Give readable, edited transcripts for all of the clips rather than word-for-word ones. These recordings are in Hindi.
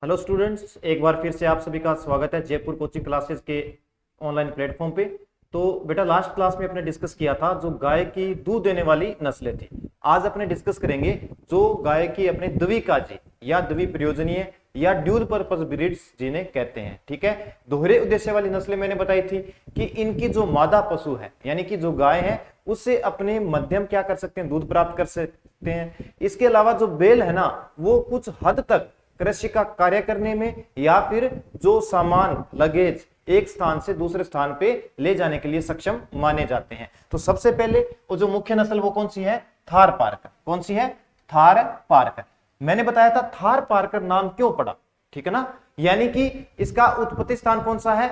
हेलो स्टूडेंट्स, एक बार फिर से आप सभी का स्वागत है जयपुर कोचिंग क्लासेस के ऑनलाइन प्लेटफॉर्म पे। तो बेटा, लास्ट क्लास में अपने डिस्कस किया था जो गाय की दूध देने वाली नस्लें थी। आज अपने डिस्कस करेंगे जो गाय की अपने द्विकाजी या द्विप्रयोजनीय या ड्यूल पर्पस ब्रीड्स जिन्हें कहते हैं। ठीक है, दोहरे उद्देश्य वाली नस्लें मैंने बताई थी कि इनकी जो मादा पशु है यानी कि जो गाय है उससे अपने मध्यम क्या कर सकते हैं, दूध प्राप्त कर सकते हैं। इसके अलावा जो बैल है ना, वो कुछ हद तक कृषि का कार्य करने में या फिर जो सामान लगेज एक स्थान से दूसरे स्थान पे ले जाने के लिए सक्षम माने जाते हैं। तो सबसे पहले वो जो मुख्य नस्ल वो कौन सी है? थार पारकर। कौन सी है? थार पारकर। मैंने बताया था थार पारकर नाम क्यों पड़ा, ठीक है ना, यानी कि इसका उत्पत्ति स्थान कौन सा है?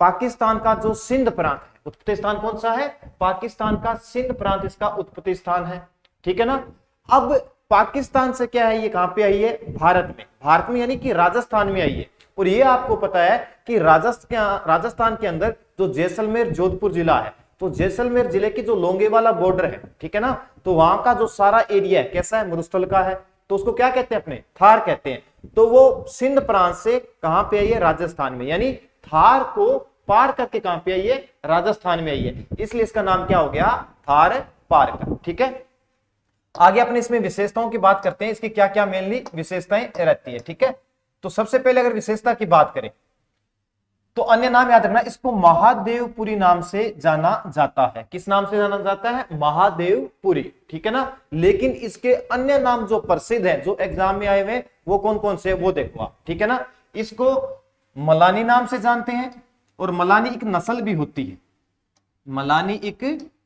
पाकिस्तान का जो सिंध प्रांत है। उत्पत्ति स्थान कौन सा है? पाकिस्तान का सिंध प्रांत इसका उत्पत्ति स्थान है, ठीक है ना। अब पाकिस्तान से क्या है, ये कहां पे आई है? भारत में। भारत में यानी कि राजस्थान में आई है। और ये आपको पता है कि राजस्थान के अंदर जो जैसलमेर जोधपुर जिला है, तो जैसलमेर जिले की जो लोंगेवाला बॉर्डर है, ठीक है ना, तो वहां का जो सारा एरिया है कैसा है? मरुस्थल का है। तो उसको क्या कहते हैं? अपने थार कहते हैं। तो वो सिंध प्रांत से कहां पे आई है? राजस्थान में। यानी थार को पार करके कहां पे आई है? राजस्थान में आई है। इसलिए इसका नाम क्या हो गया? थार पारकर। ठीक है, आगे अपने इसमें विशेषताओं की बात करते हैं। इसकी क्या क्या मेनली विशेषताएं रहती है, ठीक है। तो सबसे पहले अगर विशेषता की बात करें तो अन्य नाम याद रखना, इसको महादेवपुरी नाम से जाना जाता है। किस नाम से जाना जाता है? महादेवपुरी, ठीक है ना। लेकिन इसके अन्य नाम जो प्रसिद्ध है, जो एग्जाम में आए हुए, वो कौन कौन से वो देखो आप, ठीक है ना। इसको मलानी नाम से जानते हैं, और मलानी एक नस्ल भी होती है। मलानी एक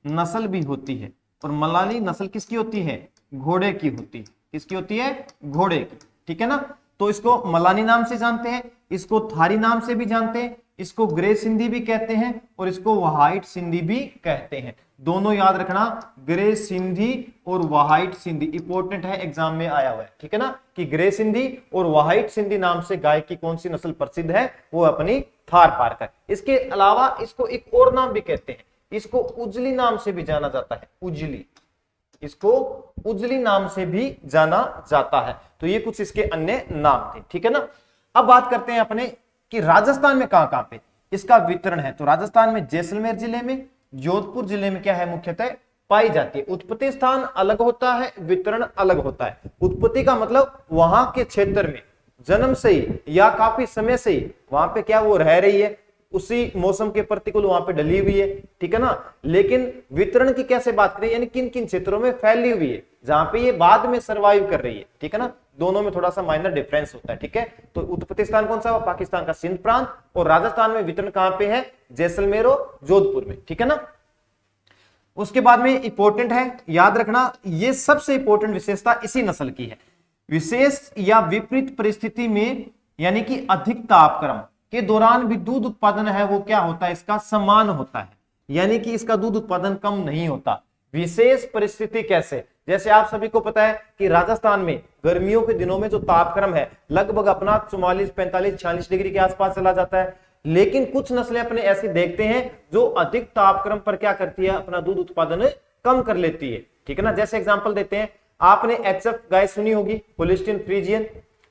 नस्ल भी होती है, और मलानी नस्ल किसकी होती है? घोड़े की होती है। किसकी होती है? घोड़े की, ठीक है ना। तो इसको मलानी नाम से जानते हैं, इसको थारी नाम से भी जानते हैं, इसको ग्रे सिंधी भी कहते हैं, और इसको व्हाइट सिंधी भी कहते हैं। दोनों याद रखना, ग्रे सिंधी और व्हाइट सिंधी इंपॉर्टेंट है, एग्जाम में आया हुआ है, ठीक है ना, कि ग्रे सिंधी और व्हाइट सिंधी नाम से गाय की कौन सी नस्ल प्रसिद्ध है? वो अपनी थार पारकर। इसके अलावा इसको एक और नाम भी कहते हैं, इसको उजली नाम से भी जाना जाता है। उजली, इसको उजली नाम से भी जाना जाता है। तो ये कुछ इसके अन्य नाम थे, ठीक है ना। अब बात करते हैं अपने कि राजस्थान में कहां कहां पे इसका वितरण है। तो राजस्थान में जैसलमेर जिले में, जोधपुर जिले में क्या है? मुख्यतः पाई जाती है। उत्पत्ति स्थान अलग होता है, वितरण अलग होता है। उत्पत्ति का मतलब वहां के क्षेत्र में जन्म से ही या काफी समय से ही वहां पे क्या वो रह रही है, उसी मौसम के प्रतिकूल वहां पे डली हुई है, ठीक है ना। लेकिन वितरण की कैसे बात करें, यानी किन किन क्षेत्रों में फैली हुई है, जहां पे ये बाद में सरवाइव कर रही है, ठीक है ना। दोनों में थोड़ा सा माइनर डिफरेंस होता है, ठीक है। तो उत्पत्ति स्थान कौन सा? पाकिस्तान का सिंध प्रांत, और राजस्थान में वितरण कहां पे है? जैसलमेर और जोधपुर में, ठीक है ना। उसके बाद में इंपॉर्टेंट है, याद रखना, ये सबसे इंपॉर्टेंट विशेषता इसी नस्ल की है। विशेष या विपरीत परिस्थिति में यानी कि अधिक तापक्रम के दौरान भी दूध उत्पादन है वो क्या होता है? इसका समान होता है, यानी कि इसका दूध उत्पादन कम नहीं होता। विशेष परिस्थिति कैसे? जैसे आप सभी को पता है कि राजस्थान में गर्मियों के दिनों में जो तापक्रम है लगभग अपना 44, 45, 46 डिग्री के आसपास चला जाता है। लेकिन कुछ नस्लें अपने ऐसी देखते हैं जो अधिक तापक्रम पर क्या करती है? अपना दूध उत्पादन कम कर लेती है, ठीक है ना। जैसे एग्जांपल देते हैं, आपने एचएफ गाय सुनी होगी, होल्स्टीन फ्रीजियन,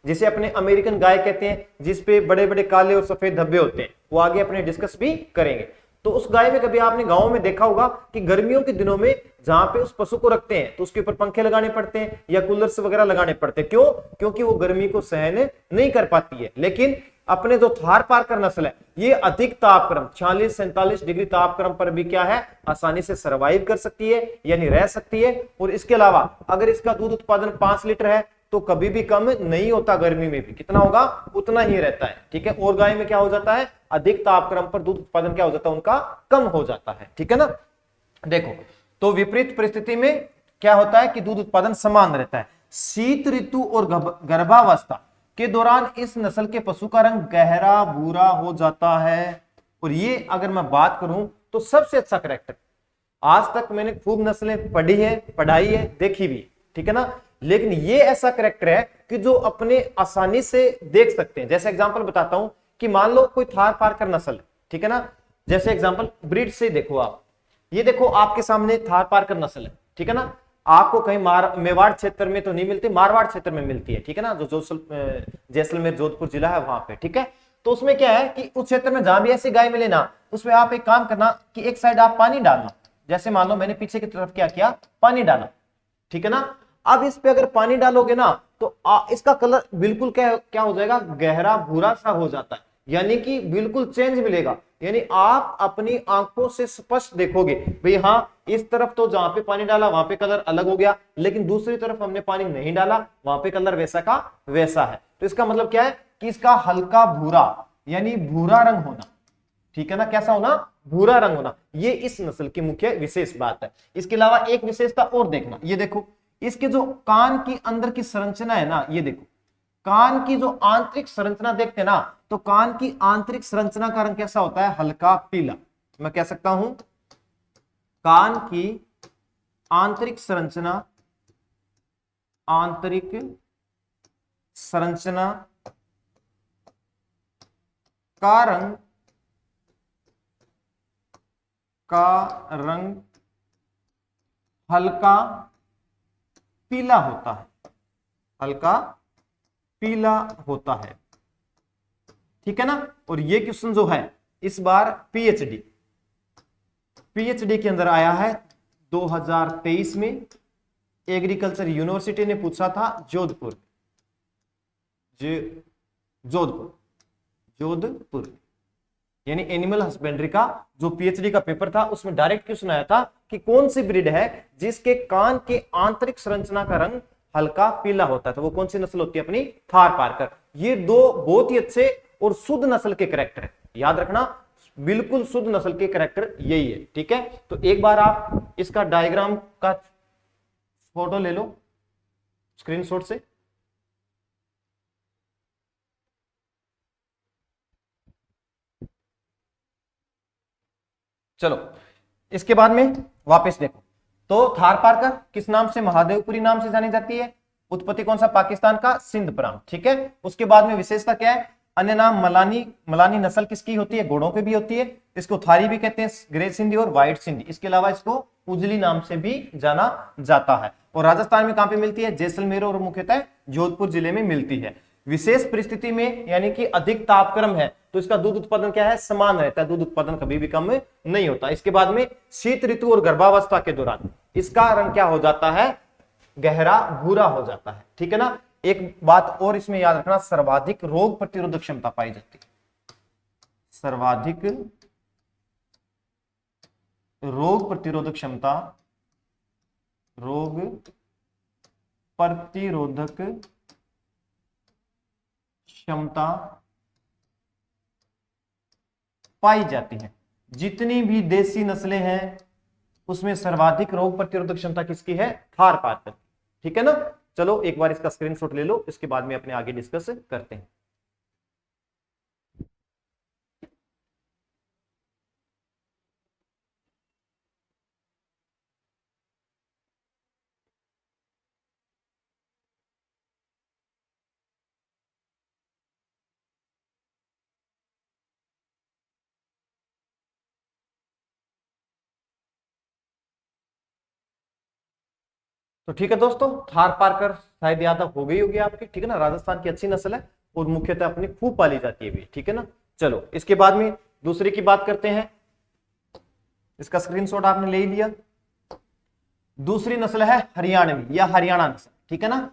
जिसे अपने अमेरिकन गाय कहते हैं, जिसपे बड़े बड़े काले और सफेद धब्बे होते हैं। वो आगे अपने डिस्कस भी करेंगे। तो उस गाय में कभी आपने गांव में देखा होगा कि गर्मियों के दिनों में जहां पे उस पशु को रखते हैं तो उसके ऊपर पंखे लगाने पड़ते हैं या कूलर्स वगैरह लगाने पड़ते हैं। क्यों? क्योंकि वो गर्मी को सहन नहीं कर पाती है। लेकिन अपने जो थार पारकर नस्ल है, ये अधिक तापक्रम 46, 47 डिग्री तापक्रम पर भी क्या है? आसानी से सर्वाइव कर सकती है, यानी रह सकती है। और इसके अलावा अगर इसका दूध उत्पादन 5 लीटर है तो कभी भी कम नहीं होता, गर्मी में भी कितना होगा उतना ही रहता है, ठीक है। और गाय में क्या हो जाता है? अधिक तापक्रम पर दूध उत्पादन क्या हो जाता है? उनका कम हो जाता है, ठीक है ना। देखो, तो विपरीत परिस्थिति में क्या होता है कि दूध उत्पादन समान रहता है। शीत ऋतु और गर्भावस्था के दौरान इस नस्ल के पशु का रंग गहरा भूरा हो जाता है। और ये अगर मैं बात करूं तो सबसे अच्छा करेक्टर, आज तक मैंने खूब नस्लें पढ़ी है, पढ़ाई है, देखी भी, ठीक है ना। लेकिन ये ऐसा करेक्टर है कि जो अपने आसानी से देख सकते हैं। जैसे एग्जांपल बताता हूं कि मान लो कोई थार पारकर नस्ल, ठीक है ना। जैसे एग्जांपल ब्रीड से देखो आप, ये देखो आपके सामने थार पारकर नस्ल है, ठीक है ना। आपको कहीं मेवाड़ क्षेत्र में तो नहीं मिलती, मारवाड़ क्षेत्र में मिलती है, ठीक है ना, जो जैसलमेर जोधपुर जिला है वहां पे, ठीक है। तो उसमें क्या है कि उस क्षेत्र में जहां भी ऐसी गाय मिले ना, उसमें आप एक काम करना कि एक साइड आप पानी डालना, जैसे मान लो मैंने पीछे की तरफ क्या किया, पानी डाला, ठीक है ना। अब इस पे अगर पानी डालोगे ना तो इसका कलर बिल्कुल क्या क्या हो जाएगा, गहरा भूरा सा हो जाता है, यानी कि बिल्कुल चेंज मिलेगा, यानी आप अपनी आंखों से स्पष्ट देखोगे भाई हाँ इस तरफ तो जहां पे पानी डाला वहां पे कलर अलग हो गया, लेकिन दूसरी तरफ हमने पानी नहीं डाला वहां पे कलर वैसा का वैसा है। तो इसका मतलब क्या है कि इसका हल्का भूरा यानी भूरा रंग होना, ठीक है ना, कैसा होना, भूरा रंग होना, ये इस नस्ल की मुख्य विशेष बात है। इसके अलावा एक विशेषता और देखना, ये देखो इसके जो कान की अंदर की संरचना है ना, ये देखो कान की जो आंतरिक संरचना देखते हैं ना, तो कान की आंतरिक संरचना का रंग कैसा होता है, हल्का पीला। मैं कह सकता हूं कान की आंतरिक संरचना, आंतरिक संरचना का रंग, हल्का पीला होता है, हल्का पीला होता है, ठीक है ना। और ये क्वेश्चन जो है इस बार पीएचडी के अंदर आया है 2023 में, एग्रीकल्चर यूनिवर्सिटी ने पूछा था, जोधपुर यानी एनिमल हस्बेंड्री का जो पीएचडी का पेपर था उसमें डायरेक्ट क्वेश्चन आया था कि कौन सी ब्रीड है जिसके कान के आंतरिक संरचना का रंग हल्का पीला होता है, तो वो कौन सी नस्ल होती है, अपनी थार पारकर। ये दो बहुत ही अच्छे और शुद्ध नस्ल के कैरेक्टर है, याद रखना, बिल्कुल शुद्ध नस्ल के कैरेक्टर यही है, ठीक है। तो एक बार आप इसका डायग्राम का फोटो ले लो स्क्रीनशॉट से। चलो इसके बाद में वापस देखो, तो थार पारकर किस नाम से, महादेवपुरी नाम से जानी जाती है, उत्पत्ति कौन सा, पाकिस्तान का सिंध प्रांत, ठीक है। उसके बाद में विशेषता क्या है, अन्य नाम मलानी नस्ल किसकी होती है, घोड़ों की भी होती है, इसको थारी भी कहते हैं, ग्रे सिंधी और व्हाइट सिंधी। इसके अलावा इसको उजली नाम से भी जाना जाता है। और राजस्थान में कहां पे मिलती है, जैसलमेर और मुख्यतः जोधपुर जिले में मिलती है। विशेष परिस्थिति में यानी कि अधिक तापक्रम है तो इसका दूध उत्पादन क्या है, समान रहता है, दूध उत्पादन कभी भी कम नहीं होता। इसके बाद में शीत ऋतु और गर्भावस्था के दौरान इसका रंग क्या हो जाता है, गहरा भूरा हो जाता है, ठीक है ना। एक बात और इसमें याद रखना, सर्वाधिक रोग प्रतिरोधक क्षमता पाई जाती है, सर्वाधिक रोग प्रतिरोधक क्षमता, रोग प्रतिरोधक क्षमता पाई जाती है। जितनी भी देसी नस्लें हैं उसमें सर्वाधिक रोग प्रतिरोधक क्षमता किसकी है, थार पारकर, ठीक है ना। चलो एक बार इसका स्क्रीनशॉट ले लो, इसके बाद में अपने आगे डिस्कस करते हैं। तो ठीक है दोस्तों, थार पारकर शायद याद हो गई होगी आपकी, ठीक है ना, राजस्थान की अच्छी नस्ल है और मुख्यतः अपनी खूब पाली जाती है भी, ठीक है ना। चलो इसके बाद में दूसरे की बात करते हैं, इसका स्क्रीनशॉट आपने ले ही लिया। दूसरी नस्ल है हरियाणवी या हरियाणा नस्ल, ठीक है ना।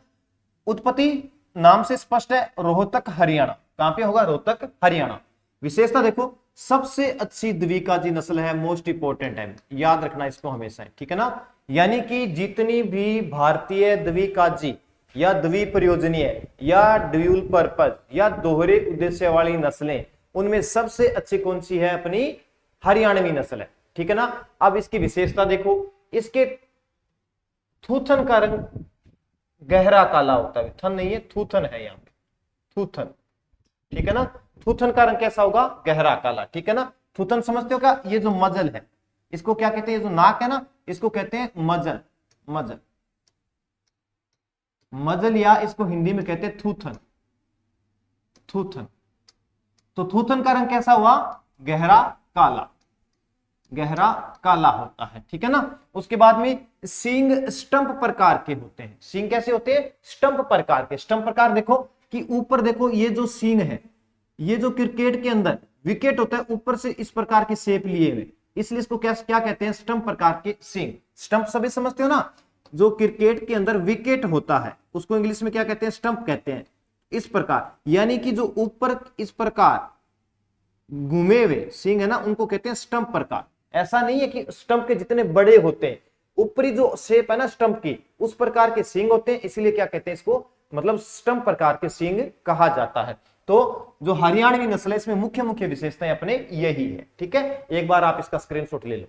उत्पत्ति नाम से स्पष्ट है, रोहतक हरियाणा, कहां पे होगा, रोहतक हरियाणा। विशेषता देखो, सबसे अच्छी द्विकाजी नस्ल है, मोस्ट इंपोर्टेंट है, याद रखना इसको हमेशा, ठीक है ना। यानी कि जितनी भी भारतीय द्विकाजी या द्विप्रयोजनीय या ड्यूल पर्पज या दोहरे उद्देश्य वाली नस्लें, उनमें सबसे अच्छी कौन सी है, अपनी हरियाणवी नस्ल है, ठीक है ना। अब इसकी विशेषता देखो, इसके थूथन का रंग गहरा काला होता है, थन नहीं है, थूथन है यहाँ पे, थूथन, ठीक है ना। थूथन का रंग कैसा होगा, गहरा काला, ठीक है ना। थूथन समझते हो क्या, ये जो मजल है इसको क्या कहते हैं, ये जो नाक है ना इसको कहते हैं मजल, मजल, मजल, या इसको हिंदी में कहते हैं थूथन, थूथन। तो थूथन का रंग कैसा हुआ, गहरा काला, गहरा काला होता है, ठीक है ना। उसके बाद में सींग स्टंप प्रकार के होते हैं। सींग कैसे होते हैं? स्टंप प्रकार के। स्टंप प्रकार देखो कि ऊपर देखो ये जो सींग है, ये जो क्रिकेट के अंदर विकेट होता है ऊपर से इस प्रकार की शेप लिए हुए, इसलिए इसको क्या क्या कहते हैं? स्टंप प्रकार के सींग। स्टंप सभी समझते हो ना, जो क्रिकेट के अंदर विकेट होता है उसको इंग्लिश में क्या कहते हैं? स्टंप कहते हैं। इस प्रकार यानी कि जो ऊपर इस प्रकार घूमे हुए सींग है ना, उनको कहते हैं स्टंप प्रकार। ऐसा नहीं है कि स्टंप के जितने बड़े होते हैं, ऊपरी जो शेप है ना स्टंप की, उस प्रकार के सींग होते हैं, इसीलिए क्या कहते हैं इसको? मतलब स्टंप प्रकार के सींग कहा जाता है। तो जो हरियाणवी नस्ल है इसमें मुख्य मुख्य विशेषताएं अपने यही है, ठीक है। एक बार आप इसका स्क्रीनशॉट ले लो।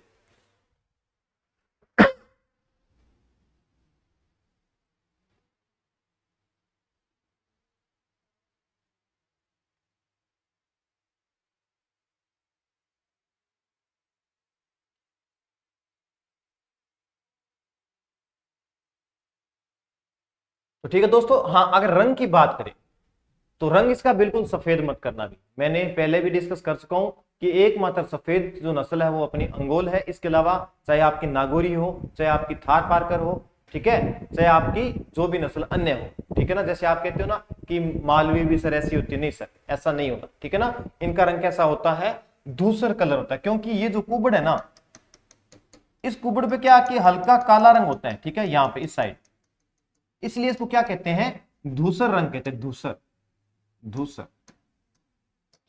तो ठीक है दोस्तों, हाँ अगर रंग की बात करें तो रंग इसका बिल्कुल सफेद मत करना। भी मैंने पहले भी डिस्कस कर चुका हूं कि एकमात्र सफेद जो नस्ल है वो अपनी अंगोल है। इसके अलावा चाहे आपकी नागौरी हो, चाहे आपकी थार पारकर हो, ठीक है, चाहे आपकी जो भी नस्ल अन्य हो, ठीक है ना। जैसे आप कहते हो ना कि मालवी भी सर ऐसी होती है, नहीं सर ऐसा नहीं होता, ठीक है ना। इनका रंग कैसा होता है? धूसर कलर होता है, क्योंकि ये जो कुबड़ है ना, इस कुबड़ पे क्या कि हल्का काला रंग होता है, ठीक है, यहाँ पे इस साइड, इसलिए इसको क्या कहते हैं? धूसर रंग कहते हैं, धूसर। धूसर,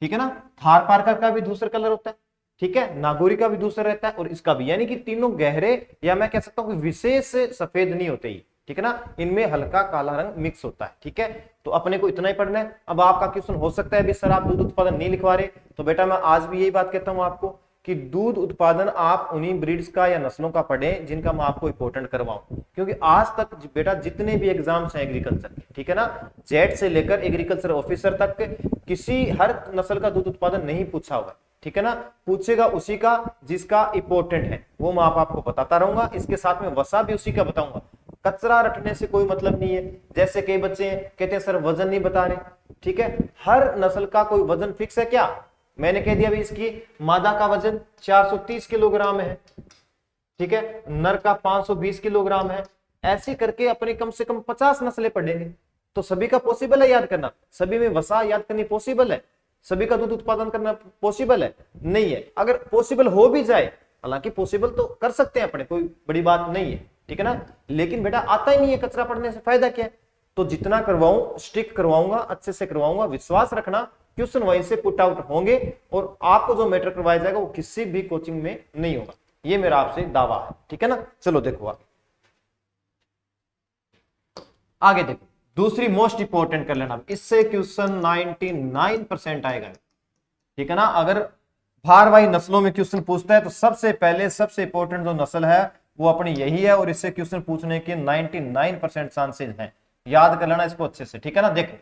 ठीक है ना। थार पारकर का भी धूसर कलर होता है, ठीक है, नागौरी का भी धूसर रहता है और इसका भी, यानी कि तीनों गहरे या मैं कह सकता हूं विशेष सफेद नहीं होते ही, ठीक है ना। इनमें हल्का काला रंग मिक्स होता है, ठीक है। तो अपने को इतना ही पढ़ना है। अब आपका क्वेश्चन हो सकता है अभी सर आप दूध उत्पादन नहीं लिखवा रहे, तो बेटा मैं आज भी यही बात कहता हूं आपको कि दूध उत्पादन आप उन्हीं ब्रीड्स का या नस्लों का पढ़ें जिनका मैं आपको इंपॉर्टेंट करवाऊं, क्योंकि आज तक बेटा जितने भी एग्जाम्स हैं एग्रीकल्चर के, ठीक है ना, जेड से लेकर एग्रीकल्चर ऑफिसर तक, किसी हर नस्ल का दूध उत्पादन नहीं पूछा होगा, ठीक है ना। पूछेगा उसी का जिसका इंपॉर्टेंट है, वो मैं आपको बताता रहूंगा। इसके साथ में वसा भी उसी का बताऊंगा। कचरा रटने से कोई मतलब नहीं है। जैसे कई बच्चे कहते हैं सर वजन नहीं बता रहे, ठीक है, हर नस्ल का कोई वजन फिक्स है क्या? मैंने कह दिया भी इसकी मादा का वजन 430 किलोग्राम है, ठीक है, नर का 520 किलोग्राम है। ऐसे करके अपने कम से कम 50 नस्लें पढ़ेंगे, तो सभी का पॉसिबल है याद करना? सभी में वसा याद करनी पॉसिबल है? सभी का दूध उत्पादन करना पॉसिबल है? नहीं है। अगर पॉसिबल हो भी जाए, हालांकि पॉसिबल तो कर सकते हैं अपने, कोई बड़ी बात नहीं है, ठीक है ना, लेकिन बेटा आता ही नहीं है, कचरा पढ़ने से फायदा क्या है? तो जितना करवाऊं स्ट्रिक्ट करवाऊंगा, अच्छे से करवाऊंगा, विश्वास रखना क्वेश्चन वहीं से पुट आउट होंगे और आपको जो मैटर करवाया जाएगा वो किसी भी कोचिंग में नहीं होगा, ये मेरा आपसे दावा है, ठीक है ना। चलो देखो आगे देखो, दूसरी मोस्ट इंपॉर्टेंट कर लेना, इससे क्वेश्चन 99% आएगा, ठीक है ना। अगर भारवाही नस्लों में क्वेश्चन पूछता है तो सबसे पहले सबसे इंपॉर्टेंट जो नस्ल है वो अपनी यही है और इससे क्वेश्चन पूछने के 99% चांसेस हैं। याद कर लेना इसको अच्छे से, ठीक है ना। देखो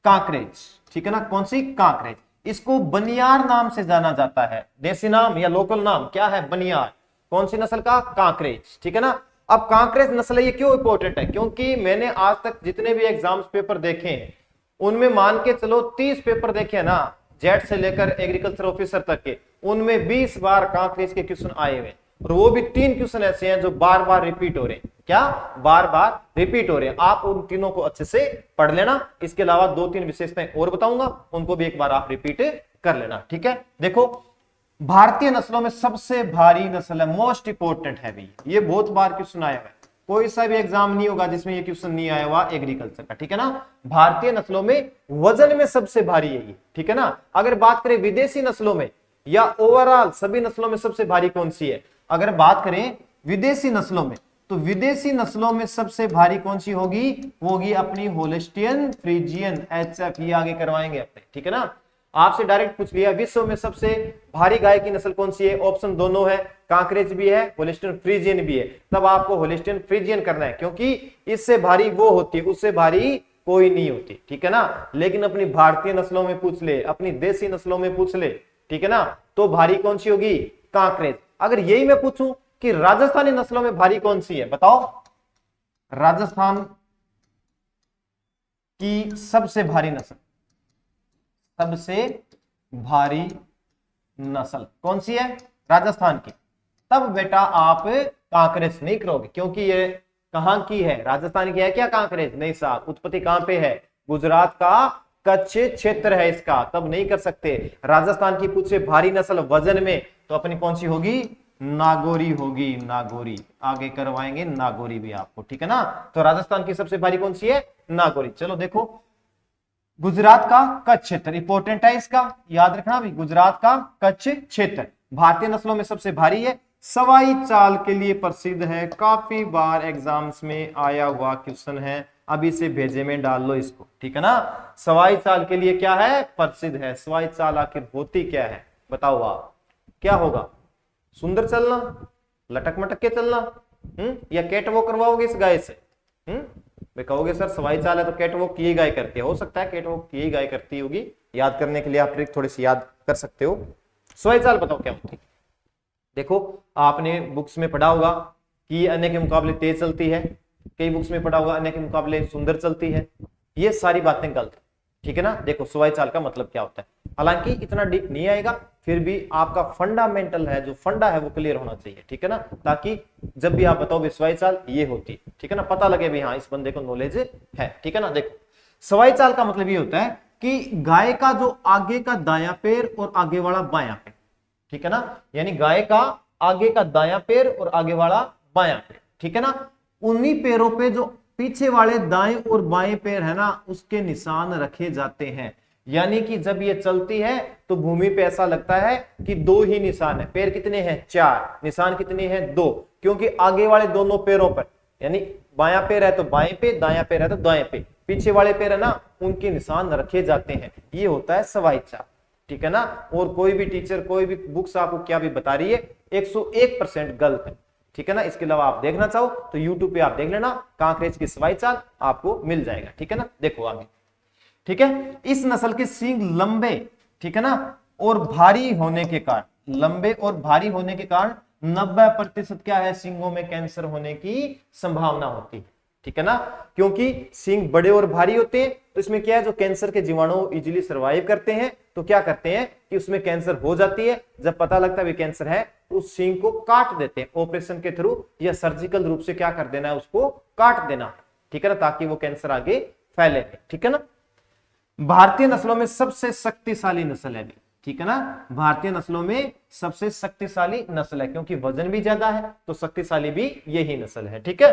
कांकरेज, ठीक है ना, कौन सी? कांकरेज। इसको बनियार नाम से जाना जाता है, देसी नाम या लोकल नाम क्या है? बनियार। कौन सी नस्ल का? कांकरेज, ठीक है ना। अब कांकरेज नस्ल ये क्यों इंपॉर्टेंट है? क्योंकि मैंने आज तक जितने भी एग्जाम्स पेपर देखे हैं उनमें मान के चलो 30 पेपर देखे ना, जेड से लेकर एग्रीकल्चर ऑफिसर तक के, उनमें 20 बार कांकरेज के क्वेश्चन आए हुए, और वो भी 3 क्वेश्चन ऐसे हैं जो बार बार रिपीट हो रहे हैं। क्या? बार बार रिपीट हो रहे हैं। आप उन तीनों को अच्छे से पढ़ लेना। इसके अलावा 2-3 विशेषताएं और बताऊंगा, उनको भी एक बार आप रिपीट कर लेना, ठीक है। देखो भारतीय नस्लों में सबसे भारी नस्ल है, मोस्ट इंपोर्टेंट है भी, ये बहुत बार क्वेश्चन आया है, कोई सा भी एग्जाम नहीं होगा जिसमें ये क्वेश्चन नहीं आया हुआ एग्रीकल्चर का, ठीक है ना। भारतीय नस्लों में वजन में सबसे भारी है ये, ठीक है ना। अगर बात करें विदेशी नस्लों में या ओवरऑल सभी नस्लों में सबसे भारी कौन सी है? अगर बात करें विदेशी नस्लों में, तो विदेशी नस्लों में सबसे भारी कौन सी होगी? वो होगी अपनी होलिस्टियन फ्रीजियन, HF, ये आगे करवाएंगे अपने, ठीक है ना। आपसे डायरेक्ट पूछ लिया विश्व में सबसे भारी गाय की नस्ल कौन सी है? ऑप्शन दोनों है, कांकरेज भी है, होलिस्टियन फ्रीजियन भी है। तब आपको होलिस्टियन फ्रीजियन करना है, क्योंकि इससे भारी वो होती है, उससे भारी कोई नहीं होती, ठीक है ना। लेकिन अपनी भारतीय नस्लों में पूछ ले, अपनी देसी नस्लों में पूछ ले, ठीक है ना, तो भारी कौन सी होगी? कांकरेज। अगर यही मैं पूछूं कि राजस्थानी नस्लों में भारी कौन सी है, बताओ। राजस्थान की सबसे भारी नस्ल, सबसे भारी नस्ल कौन सी है राजस्थान की? तब बेटा आप कांकरेज नहीं करोगे, क्योंकि ये कहां की है, राजस्थान की है क्या कांकरेज? नहीं साहब, उत्पत्ति कहां पे है? गुजरात का कच्छ क्षेत्र है इसका, तब नहीं कर सकते। राजस्थान की पूछे भारी नस्ल वजन में, तो अपनी कौन सी होगी? नागौरी होगी, नागौरी। आगे करवाएंगे नागौरी भी आपको, ठीक है ना। तो राजस्थान की सबसे भारी कौन सी है? नागौरी। चलो देखो, गुजरात का कच्छ क्षेत्र इंपॉर्टेंट है, इसका याद रखना भी, गुजरात का कच्छ क्षेत्र भारतीय नस्लों में सबसे भारी है, सवाई चाल के लिए प्रसिद्ध है, काफी बार एग्जाम्स में आया हुआ क्वेश्चन है, अभी से भेजे में डाल लो इसको, ठीक है ना। सवाई चाल के लिए क्या है? प्रसिद्ध है। सवाई चाल आखिर होती क्या है बताओ आप, क्या होगा? सुंदर चलना, लटक मटक के चलना, या कैट वॉक करवाओगे इस गाय से? वे कहोगे सर सवाई चाल है तो कैट वॉक की गाय करती है, हो सकता है कैट वॉक की गाय करती होगी, याद करने के लिए आप ट्रिक थोड़ी सी याद कर सकते हो। सवाई चाल बताओ क्या होती है? देखो आपने बुक्स में पढ़ा होगा कि अन्य के मुकाबले तेज चलती है, कई बुक्स में पढ़ा होगा अन्य के मुकाबले सुंदर चलती है, ये सारी बातें गलत है, ठीक है ना। देखो सवाई चाल का मतलब क्या होता है, हालांकि इतना डीप नहीं आएगा, फिर भी आपका फंडामेंटल है, जो फंडा है वो क्लियर होना चाहिए, ठीक है ना, ताकि जब भी आप बताओ सवाई चाल ये होती है, ठीक है ना, पता लगे भी हाँ इस बंदे को नॉलेज है, ठीक है ना। देखो सवाई चाल का मतलब ये होता है कि गाय का जो आगे का दायां पैर और आगे वाला बायां पैर, ठीक है ना, यानी गाय का आगे का दायां पैर और आगे वाला बायां पैर, ठीक है ना, उन्हीं पैरों पे जो पीछे वाले दाएं और बाएं पैर है ना, उसके निशान रखे जाते हैं। यानी कि जब ये चलती है तो भूमि पे ऐसा लगता है कि दो ही निशान है, पैर कितने हैं? 4, निशान कितने हैं? 2, क्योंकि आगे वाले दोनों पैरों पर, यानी बायां पैर है तो बाएं पे, दायां पैर है तो दाएं पे, पीछे वाले पैर है ना उनके निशान रखे जाते हैं, ये होता है सवाई चाल, ठीक है ना। और कोई भी टीचर कोई भी बुक्स आपको क्या भी बता रही है 101% गलत है, ठीक है ना। इसके अलावा आप देखना चाहो तो यूट्यूब पे आप देख लेना, कांकरेज की सवाई चाल आपको मिल जाएगा, ठीक है ना। देखो आगे, ठीक है, इस नस्ल के सींग लंबे, ठीक है ना, और भारी होने के कारण, लंबे और भारी होने के कारण 90% क्या है? सींगों में कैंसर होने की संभावना होती है, ठीक है ना, क्योंकि सींग बड़े और भारी होते हैं, तो इसमें क्या है, जो कैंसर के जीवाणु इजीली सर्वाइव करते हैं, तो क्या करते हैं कि उसमें कैंसर हो जाती है, जब पता लगता है कैंसर है तो उस सींग को काट देते हैं ऑपरेशन के थ्रू, या सर्जिकल रूप से क्या कर देना है, उसको काट देना, ठीक है ना, ताकि वो कैंसर आगे फैले, ठीक है ना। भारतीय नस्लों में सबसे शक्तिशाली नस्ल है, ठीक है ना, भारतीय नस्लों में सबसे शक्तिशाली नस्ल है, क्योंकि वजन भी ज्यादा है तो शक्तिशाली भी यही नस्ल है, ठीक है।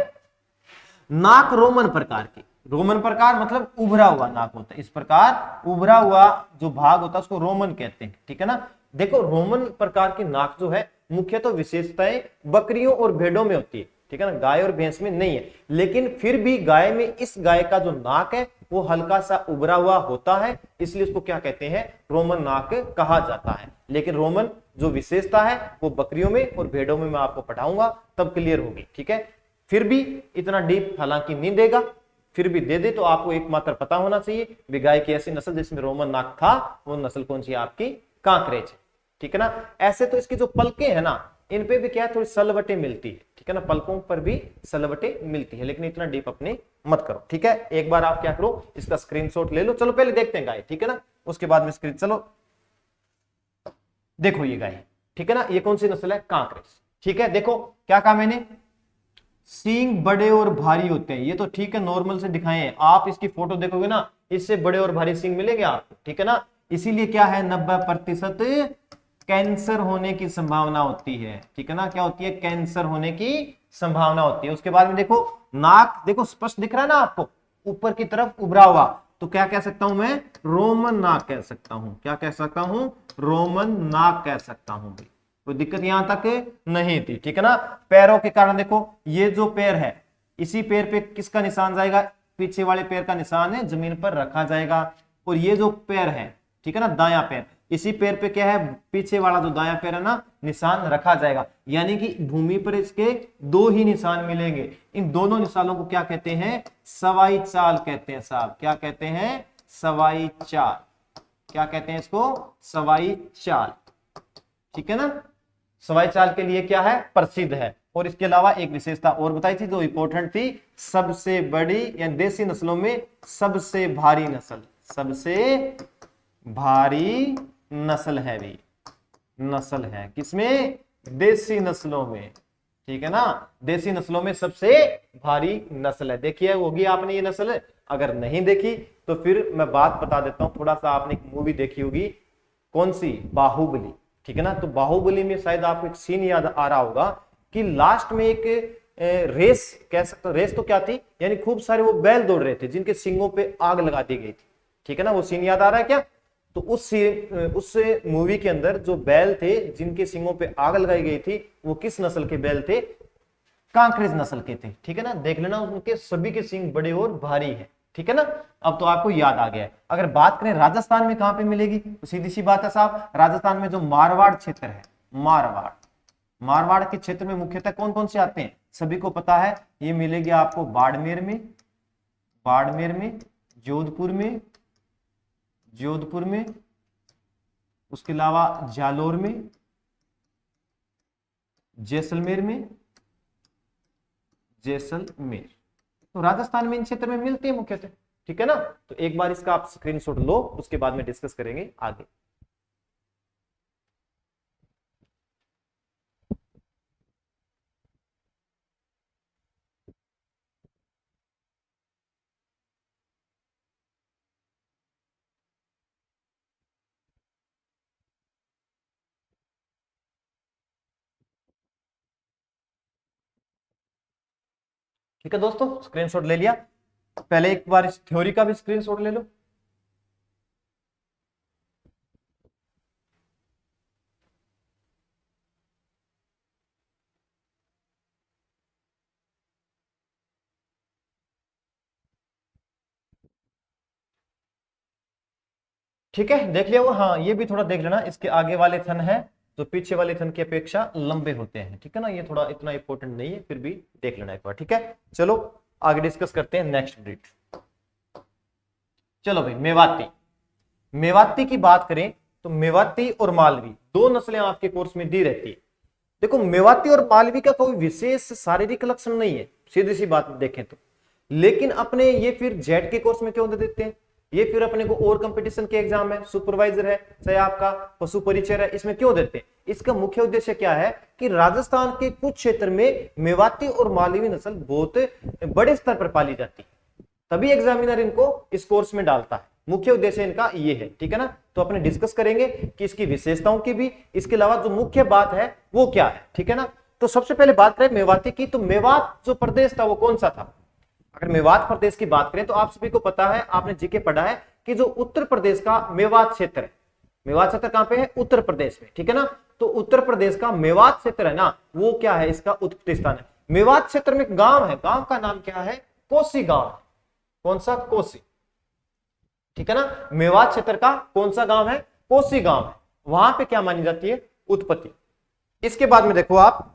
नाक रोमन प्रकार की, रोमन प्रकार मतलब उभरा हुआ नाक होता है, इस प्रकार उभरा हुआ जो भाग होता है उसको रोमन कहते हैं, ठीक है ना। देखो रोमन प्रकार की नाक जो है मुख्यतः विशेषताएं बकरियों और भेड़ों में होती है, ठीक है ना, गाय और भैंस में नहीं है, लेकिन फिर भी गाय में इस गाय का जो नाक है वो हल्का सा उभरा हुआ होता है, इसलिए उसको क्या कहते हैं? रोमन नाक कहा जाता है। लेकिन रोमन जो विशेषता है वो बकरियों में और भेड़ों में मैं आपको पढ़ाऊंगा, तब क्लियर होगी, ठीक है। फिर भी इतना डीप हालांकि नहीं देगा, फिर भी दे दे तो आपको एकमात्र पता होना चाहिए भी गाय की ऐसी नस्ल जिसमें रोमन नाक था, वो नस्ल कौन सी? आपकी कांकरेज, ठीक है ना। ऐसे तो इसकी जो पलके है ना, इन पे भी क्या है, थोड़ी सलवटें मिलती है, ठीक है ना, पलकों पर भी सलवटें मिलती है, लेकिन इतना डीप अपने मत करो, ठीक है। एक बार आप क्या करो, इसका स्क्रीनशॉट ले लो। चलो पहले देखते हैं गाय, ठीक है ना, उसके बाद में स्क्रीन, चलो देखो ये गाय, ठीक है ना, ये कौन सी नस्ल है? कांकरेज, ठीक है। देखो क्या कहा मैंने, सींग बड़े और भारी होते हैं, ये तो ठीक है, नॉर्मल से दिखाए हैं, आप इसकी फोटो देखोगे ना, इससे बड़े और भारी सींग मिलेंगे आपको, ठीक है ना। इसीलिए क्या है, 90% कैंसर होने की संभावना होती है, ठीक है ना, क्या होती है? कैंसर होने की संभावना होती है। उसके बाद में देखो नाक, देखो स्पष्ट दिख रहा है ना आपको, ऊपर की तरफ उभरा हुआ, तो क्या कह सकता हूं मैं? रोमन नाक कह सकता हूं। क्या कह सकता हूं? रोमन नाक कह सकता हूं भाई, कोई दिक्कत यहां तक नहीं थी, ठीक है ना। पैरों के कारण देखो, ये जो पैर है, इसी पैर पे किसका निशान जाएगा? पीछे वाले पैर का निशान है जमीन पर रखा जाएगा, और ये जो पैर है, ठीक है ना, दायां पैर, इसी पैर पे क्या है? पीछे वाला जो दायां पैर है ना, निशान रखा जाएगा, यानी कि भूमि पर इसके 2 ही निशान मिलेंगे। इन दोनों निशानों को क्या कहते हैं? सवाई चाल कहते हैं साहब। क्या कहते हैं? सवाई चाल। क्या कहते हैं इसको? सवाई चाल, ठीक है ना। सवाई चाल के लिए क्या है? प्रसिद्ध है। और इसके अलावा एक विशेषता और बताई थी जो इंपॉर्टेंट थी, सबसे बड़ी या देसी नस्लों में सबसे भारी नस्ल, सबसे भारी नस्ल है भी, नस्ल है किसमें? देसी नस्लों में, ठीक है ना, देसी नस्लों में सबसे भारी नस्ल है। देखिए होगी आपने ये नस्ल, अगर नहीं देखी तो फिर मैं बात बता देता हूं। थोड़ा सा आपने एक मूवी देखी होगी, कौन सी, बाहुबली, ठीक है ना। तो बाहुबली में शायद आपको एक सीन याद आ रहा होगा कि लास्ट में एक रेस कह सकते हो, रेस तो क्या थी, यानी खूब सारे वो बैल दौड़ रहे थे जिनके सींगों पे आग लगा दी गई थी, ठीक है ना। वो सीन याद आ रहा है क्या? तो उस मूवी के अंदर जो बैल थे जिनके सींगों पे आग लगाई गई थी, वो किस नस्ल के बैल थे? कांकरेज नस्ल के थे, ठीक है ना। देख लेना, उनके सभी के सींग बड़े और भारी है, ठीक है ना। अब तो आपको याद आ गया है। अगर बात करें राजस्थान में कहां पे मिलेगी, तो सीधी सी बात है साहब, राजस्थान में जो मारवाड़ क्षेत्र है, मारवाड़ के क्षेत्र में मुख्यतः कौन कौन से आते हैं, सभी को पता है। ये मिलेगी आपको बाड़मेर में, जोधपुर में, उसके अलावा जालोर में, जैसलमेर में, तो राजस्थान में इन क्षेत्र में मिलती है मुख्यतः, ठीक है ना। तो एक बार इसका आप स्क्रीनशॉट लो, उसके बाद में डिस्कस करेंगे आगे। ठीक है दोस्तों, स्क्रीनशॉट ले लिया। पहले एक बार इस थ्योरी का भी स्क्रीनशॉट ले लो। ठीक है, देख लिया वो, हाँ ये भी थोड़ा देख लेना, इसके आगे वाले थन है जो पीछे वाले थन की अपेक्षा लंबे होते हैं, ठीक है ना। ये थोड़ा इतना इंपॉर्टेंट नहीं है, फिर भी देख लेना एक बार, ठीक है। चलो आगे डिस्कस करते हैं नेक्स्ट ब्रीड। चलो भाई, मेवाती की बात करें तो मेवाती और मालवी दो नस्लें आपके कोर्स में दी रहती है। देखो, मेवाती और मालवी का कोई विशेष शारीरिक लक्षण नहीं है, सीधी सी बात देखें तो, लेकिन अपने ये फिर जेड के कोर्स में क्यों दे देते हैं? ये फिर अपने को और कंपटीशन के एग्जाम है, सुपरवाइजर है, चाहे आपका पशु परिचय है, इसमें क्यों देते हैं? इसका मुख्य उद्देश्य क्या है कि राजस्थान के कुछ क्षेत्र में मेवाती और मालवी नस्ल बहुत बड़े स्तर पर पाली जाती है, तभी एग्जामिनर इनको इस कोर्स में डालता है। मुख्य उद्देश्य इनका ये है, ठीक है ना। तो अपने डिस्कस करेंगे कि इसकी विशेषताओं की भी, इसके अलावा जो मुख्य बात है वो क्या है, ठीक है ना। तो सबसे पहले बात करें मेवाती की, तो मेवात जो प्रदेश था वो कौन सा था? अगर मेवात प्रदेश की बात करें तो आप सभी को पता है, आपने जीके पढ़ा है कि जो उत्तर प्रदेश का मेवात क्षेत्र है, मेवात क्षेत्र कहां पे है? उत्तर प्रदेश में, ठीक है ना। तो उत्तर प्रदेश का मेवात क्षेत्र है ना, वो क्या है? इसका उत्पत्ति स्थान है। मेवात क्षेत्र में गांव है, गांव का नाम क्या है? कोसी गांव। कौन सा? कोसी, ठीक है ना। मेवात क्षेत्र का कौन सा गांव है? कोसी गांव है। वहां पे क्या मानी जाती है? उत्पत्ति। इसके बाद में देखो आप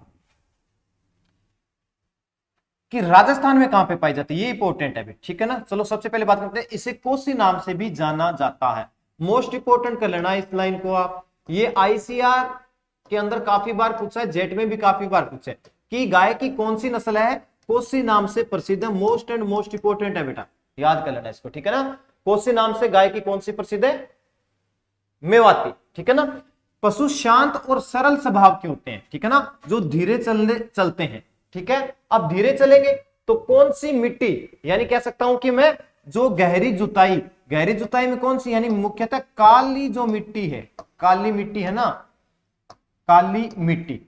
कि राजस्थान में कहां पे पाई जाती है, ये इंपॉर्टेंट है, ठीक है ना। चलो सबसे पहले बात करते हैं, इसे कोसी नाम से भी जाना जाता है। मोस्ट इंपॉर्टेंट कर लेना इस लाइन को आप, ये आईसीआर के अंदर काफी बार पूछा है, जेट में भी काफी बार पूछा है कि गाय की कौन सी नस्ल है कोसी नाम से प्रसिद्ध है। मोस्ट एंड मोस्ट इंपॉर्टेंट है बेटा, याद कर लेना इसको, ठीक है ना। कोसी नाम से गाय की कौन सी प्रसिद्ध है? मेवाती, ठीक है ना। पशु शांत और सरल स्वभाव के होते हैं, ठीक है ना, जो धीरे चलते हैं, ठीक है। अब धीरे चलेंगे तो कौन सी मिट्टी, यानी कह सकता हूं कि मैं जो गहरी जुताई में कौन सी, यानी मुख्यतः काली जो मिट्टी है, काली मिट्टी है ना, काली मिट्टी,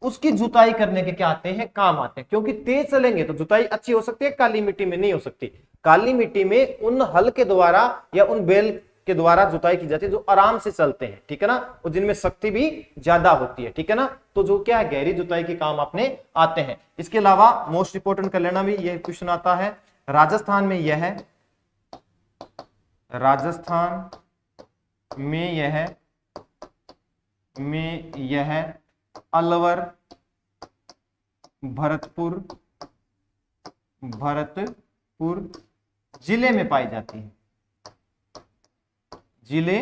उसकी जुताई करने के क्या आते हैं? काम आते हैं। क्योंकि तेज चलेंगे तो जुताई अच्छी हो सकती है, काली मिट्टी में नहीं हो सकती। काली मिट्टी में उन हल के द्वारा या उन बैल के द्वारा जुताई की जाती है जो आराम से चलते हैं, ठीक है ना, और जिनमें शक्ति भी ज्यादा होती है, ठीक है ना। तो जो क्या है, गहरी जुताई के काम अपने आते हैं। इसके अलावा मोस्ट इंपोर्टेंट कर लेना भी, यह क्वेश्चन आता है, राजस्थान में यह है, राजस्थान में यह अलवर, भरतपुर जिले में पाई जाती है, जिले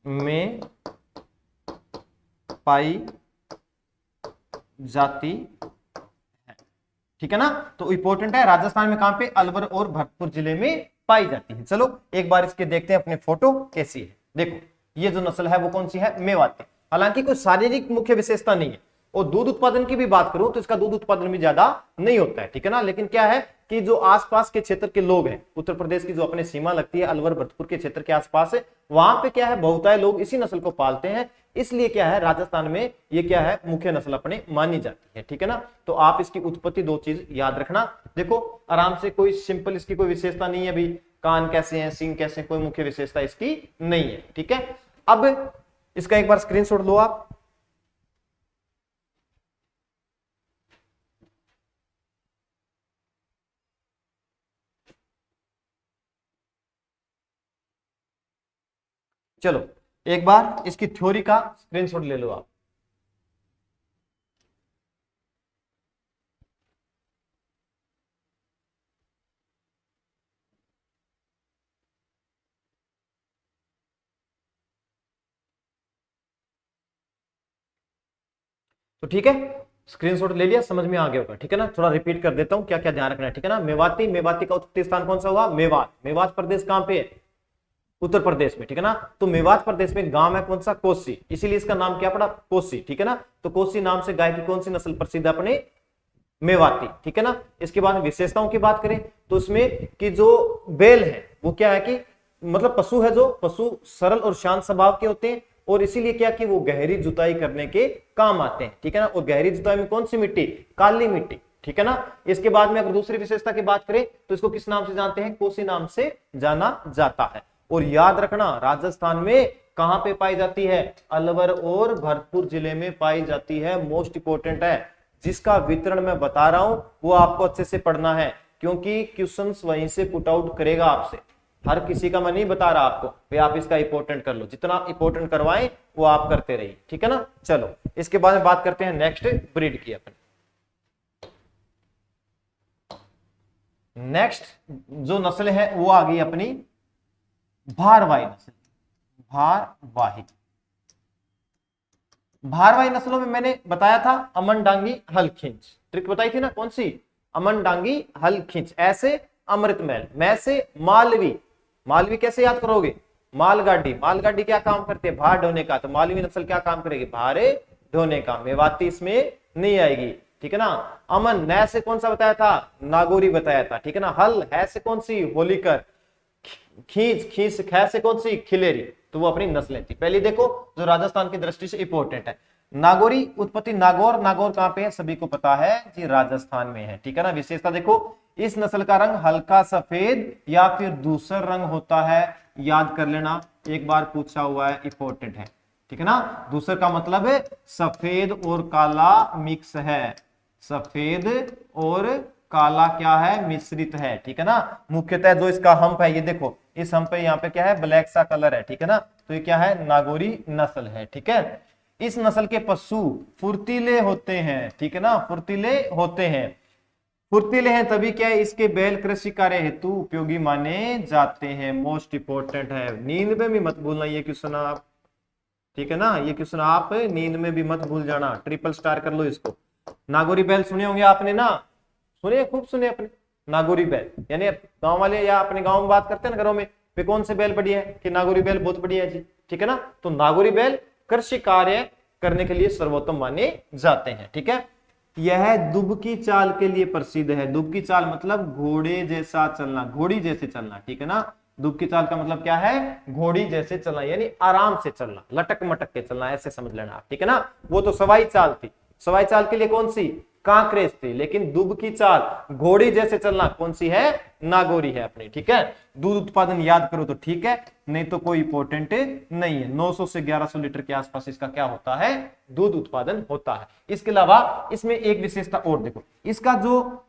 में पाई जाती है, ठीक है ना। तो इंपॉर्टेंट है, राजस्थान में कहां पे? अलवर और भरतपुर जिले में पाई जाती है। चलो एक बार इसके देखते हैं अपने फोटो कैसी है। देखो ये जो नस्ल है वो कौन सी है? मेवाती। हालांकि कोई शारीरिक मुख्य विशेषता नहीं है। और दूध उत्पादन की भी बात करूं तो इसका दूध उत्पादन भी ज्यादा नहीं होता है, ठीक है ना। लेकिन क्या है कि जो आसपास के क्षेत्र के लोग हैं, उत्तर प्रदेश की जो अपने सीमा लगती है अलवर भरतपुर के क्षेत्र के आसपास है, वहां पे क्या है बहुतायत लोग इसी नस्ल को पालते हैं, इसलिए क्या है राजस्थान में ये क्या है मुख्य नस्ल अपने मानी जाती है, ठीक है ना। तो आप इसकी उत्पत्ति दो चीज याद रखना। देखो आराम से, कोई सिंपल इसकी कोई विशेषता नहीं है, अभी कान कैसे हैं, सींग कैसे हैं, कोई मुख्य विशेषता इसकी नहीं है, ठीक है। अब इसका एक बार स्क्रीनशॉट लो आप। चलो एक बार इसकी थ्योरी का स्क्रीनशॉट ले लो आप। तो ठीक है, स्क्रीनशॉट ले लिया, समझ में आ गया होगा, ठीक है ना। थोड़ा रिपीट कर देता हूं क्या क्या ध्यान रखना है, ठीक है ना। मेवाती, मेवाती का उत्पत्ति स्थान कौन सा हुआ, मेवात। मेवात प्रदेश कहां पे है, उत्तर प्रदेश में, ठीक है ना। तो मेवात प्रदेश में गांव है कौन सा, कोसी, इसीलिए इसका नाम क्या पड़ा, कोसी, ठीक है ना। तो कोसी नाम से गाय की कौन सी नस्ल प्रसिद्ध है अपने, मेवाती, ठीक है ना। इसके बाद विशेषताओं की बात करें तो उसमें कि जो बैल है वो क्या है कि मतलब पशु है, जो पशु सरल और शांत स्वभाव के होते हैं, और इसीलिए क्या कि वो गहरी जुताई करने के काम आते हैं, ठीक है ना। और गहरी जुताई में कौन सी मिट्टी, काली मिट्टी, ठीक है ना। इसके बाद में अगर दूसरी विशेषता की बात करें तो इसको किस नाम से जानते हैं, कोसी नाम से जाना जाता है। और याद रखना राजस्थान में कहां पे पाई जाती है, अलवर और भरतपुर जिले में पाई जाती है, मोस्ट इंपोर्टेंट है। जिसका वितरण मैं बता रहा हूं वो आपको अच्छे से पढ़ना है, क्योंकि क्वेश्चंस वहीं से पुट आउट करेगा आपसे। हर किसी का मैं नहीं बता रहा आपको भाई आप इसका इंपोर्टेंट कर लो, जितना इंपोर्टेंट करवाएं वो आप करते रहिए, ठीक है ना। चलो इसके बाद में बात करते हैं नेक्स्ट ब्रीड की। अपन नेक्स्ट जो नस्ल है वो आ गई अपनी भारवाही नस्ल। भारवाही, भारवाही नस्लों में मैंने बताया था अमन डांगी हल खिंच, ट्रिक बताई थी ना, कौन सी, अमन डांगी हल खिंच, ऐसे अमृतमहल, मैं से मालवी। मालवी कैसे याद करोगे, मालगाड़ी, मालगाड़ी क्या काम करते हैं, भार ढोने का, तो मालवी नस्ल क्या काम करेगी, भारे ढोने का। मेवाती इसमें नहीं आएगी, ठीक है ना। अमन नय से कौन सा बताया था, नागौरी बताया था, ठीक है ना। हल है से कौन सी, होलीकर। खींच, खींच ख से कौन सी, खिलेरी। तो वो अपनी नस्लें थी। पहले देखो जो राजस्थान की दृष्टि से इंपॉर्टेंट है, नागौरी उत्पत्ति, नागौर, नागौर कहां पे है सभी को पता है जी, राजस्थान में है, ठीक है ना। विशेषता देखो, इस नस्ल का रंग हल्का सफेद या फिर धूसर रंग होता है, याद कर लेना, एक बार पूछा हुआ है, इंपॉर्टेंट है, ठीक है ना। धूसर का मतलब है सफेद और काला मिक्स है, सफेद और काला क्या है, मिश्रित है, ठीक है ना। मुख्यतः जो इसका हम्प है, ये देखो इस हम्प पे यहाँ पे क्या है, ब्लैक सा कलर है, ठीक है ना। तो ये क्या है, नागौरी नस्ल है, ठीक है। इस नस्ल के पशु फुर्तीले होते हैं, ठीक है ना, फुर्तीले होते हैं। फुर्तीले हैं तभी क्या है, इसके बैल कृषि कार्य हेतु उपयोगी माने जाते हैं, मोस्ट इंपोर्टेंट है। नींद में भी मत भूलना ये क्वेश्चन आप, ठीक है ना। ये क्वेश्चन आप नींद में भी मत भूल जाना, ट्रिपल स्टार कर लो इसको। नागौरी बैल सुने होंगे आपने ना, सुने, खूब सुने अपने नागौरी बैल, यानी गांव वाले या अपने गांव में बात करते हैं ना घरों में, पे कौन से बैल बढ़िया है, कि नागौरी बैल बहुत बढ़िया है जी, ठीक है ना। तो नागौरी बैल कृषि कार्य करने के लिए सर्वोत्तम माने जाते हैं, ठीक है। यह दुब की चाल के लिए प्रसिद्ध है। दुब की चाल मतलब घोड़े जैसा चलना, घोड़ी जैसे चलना, ठीक है ना। दुब की चाल का मतलब क्या है, घोड़ी जैसे चलना, यानी आराम से चलना, लटक मटक के चलना, ऐसे समझ लेना आप, ठीक है ना। वो तो सवाई चाल थी, सवाई चाल के लिए कौन सी, कांकरेज थी, लेकिन दुब की चाल घोड़ी जैसे चलना कौन सी है, नागौरी है अपनी, ठीक है। दूध उत्पादन याद करो तो ठीक है, नहीं तो कोई इंपॉर्टेंट नहीं है। 900 से 1100 लीटर के आसपास इसका क्या होता है, दूध उत्पादन होता है। इसके अलावा इसमें एक विशेषता और देखो, इसका जो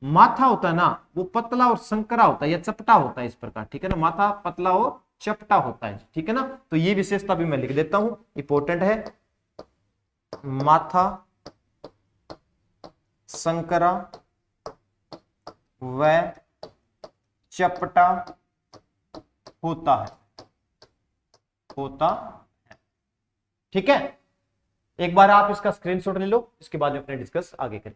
माथा होता है ना वो पतला और संकरा होता है या चपटा होता है, इस प्रकार, ठीक है ना। माथा पतला और चपटा होता है, ठीक है ना। तो ये विशेषता भी मैं लिख देता हूं, इंपॉर्टेंट है, माथा संकरा व चपटा होता है, होता है, ठीक है। एक बार आप इसका स्क्रीनशॉट ले लो, इसके बाद में अपने डिस्कस आगे करें।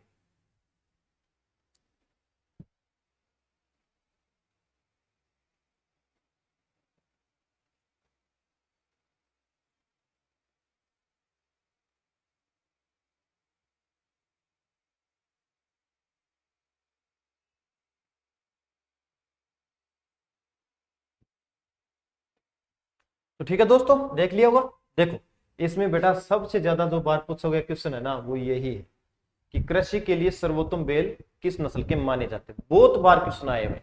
तो ठीक है दोस्तों, देख लिया होगा। देखो इसमें बेटा सबसे ज्यादा जो बार पूछा गया क्वेश्चन है ना, वो यही है कि कृषि के लिए सर्वोत्तम बैल किस नस्ल के माने जाते हैं। बहुत बार क्वेश्चन आए हुए,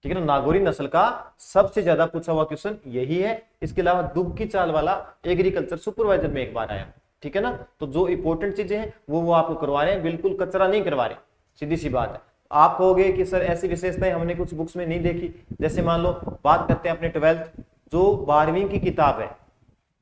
ठीक है ना। नागौरी नस्ल का सबसे ज्यादा पूछा हुआ क्वेश्चन यही है। इसके अलावा दुब की चाल वाला एग्रीकल्चर सुपरवाइजर में एक बार आया, ठीक है ना। तो जो इंपॉर्टेंट चीजें हैं वो आपको करवा रहे हैं, बिल्कुल कचरा नहीं करवा रहे, सीधी सी बात है। आप कहोगे कि सर ऐसी विशेषताएं हमने कुछ बुक्स में नहीं देखी, जैसे मान लो बात करते हैं अपने 12th जो 12वीं की किताब है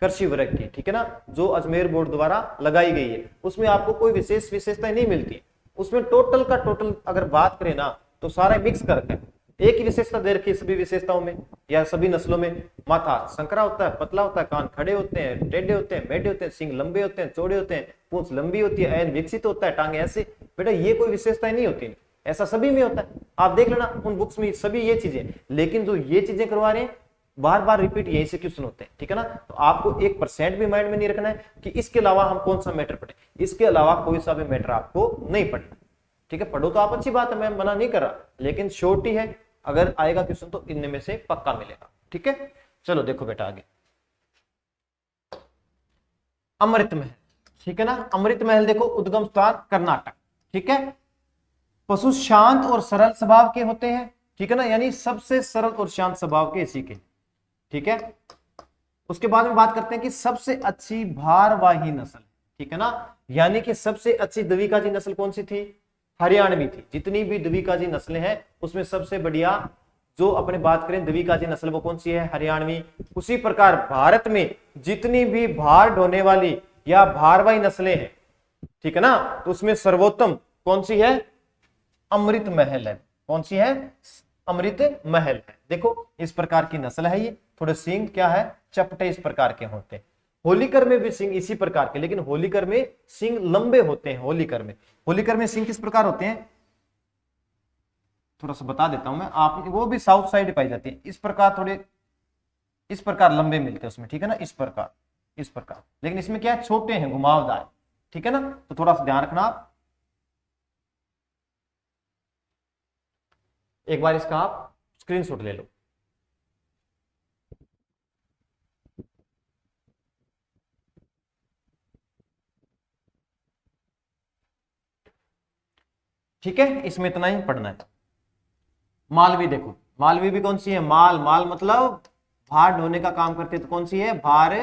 कृषि वर्ग की, ठीक है ना, जो अजमेर बोर्ड द्वारा लगाई गई है, उसमें आपको कोई विशेष विशेषताएं नहीं मिलती। उसमें टोटल का टोटल अगर बात करें ना, तो सारा मिक्स करके एक ही विशेषता दे रखी है सभी विशेषताओं में या सभी नस्लों में। माथा संकरा होता है, पतला होता है, कान खड़े होते हैं, टेढ़े होते हैं, मेढ़े होते हैं, सींग लंबे होते हैं, चौड़े होते हैं, पूंछ लंबी होती है, ऐन विकसित होता है, टांगे ऐसे। बेटा ये कोई विशेषताएं नहीं होती, ऐसा सभी में होता है। आप देख लेना उन बुक्स में सभी ये चीजें, लेकिन जो ये चीजें करवा रहे हैं बार बार रिपीट यही से क्वेश्चन होते हैं, ठीक है ना। तो आपको 1% भी माइंड में नहीं रखना है कि इसके अलावा हम कौन सा मैटर पढ़े, इसके अलावा कोई सा भी मैटर आपको नहीं पढ़ना, ठीक है। पढ़ो तो आप अच्छी बात है, मैं मना नहीं कर रहा, लेकिन शॉर्ट ही है, अगर आएगा क्वेश्चन तो इनमें में से पक्का मिलेगा, ठीक है। चलो देखो बेटा आगे, अमृत महल, ठीक है ना। अमृत महल देखो उद्गम स्थान कर्नाटक, ठीक है। पशु शांत और सरल स्वभाव के होते हैं, ठीक है ना, यानी सबसे सरल और शांत स्वभाव के इसी के, ठीक है। उसके बाद में बात करते हैं कि सबसे अच्छी भारवाही नस्ल, ठीक है ना, यानी कि सबसे अच्छी द्विकाजी नस्ल कौन सी थी, हरियाणवी थी। जितनी भी द्विकाजी नस्लें हैं उसमें सबसे बढ़िया जो अपने बात करें द्विकाजी नस्ल वो कौन सी है, हरियाणवी। उसी प्रकार भारत में जितनी भी भार ढोने वाली या भारवाही नस्लें हैं, ठीक है ना, तो उसमें सर्वोत्तम कौन सी है, अमृत महल है। कौन सी है, अमृत महल है। देखो इस प्रकार की नस्ल है ये, थोड़े सींग क्या है, चपटे इस प्रकार के होते हैं। होलीकर में भी सींग इसी प्रकार के, लेकिन होलीकर में सींग लंबे होते हैं। होलीकर में सींग किस प्रकार होते हैं, थोड़ा सा बता देता हूं मैं, आप वो भी साउथ साइड पाई जाती है इस प्रकार, थोड़े इस प्रकार लंबे मिलते हैं उसमें, ठीक है ना, इस प्रकार, लेकिन इसमें क्या है, छोटे हैं, घुमावदार, ठीक है ना। तो थोड़ा सा ध्यान रखना आप, एक बार इसका आप स्क्रीनशॉट ले लो। ठीक है, इसमें इतना ही पढ़ना है। मालवी देखो, मालवी भी कौन सी है, माल मतलब भार ढोने का काम करते, तो कौन सी है, भार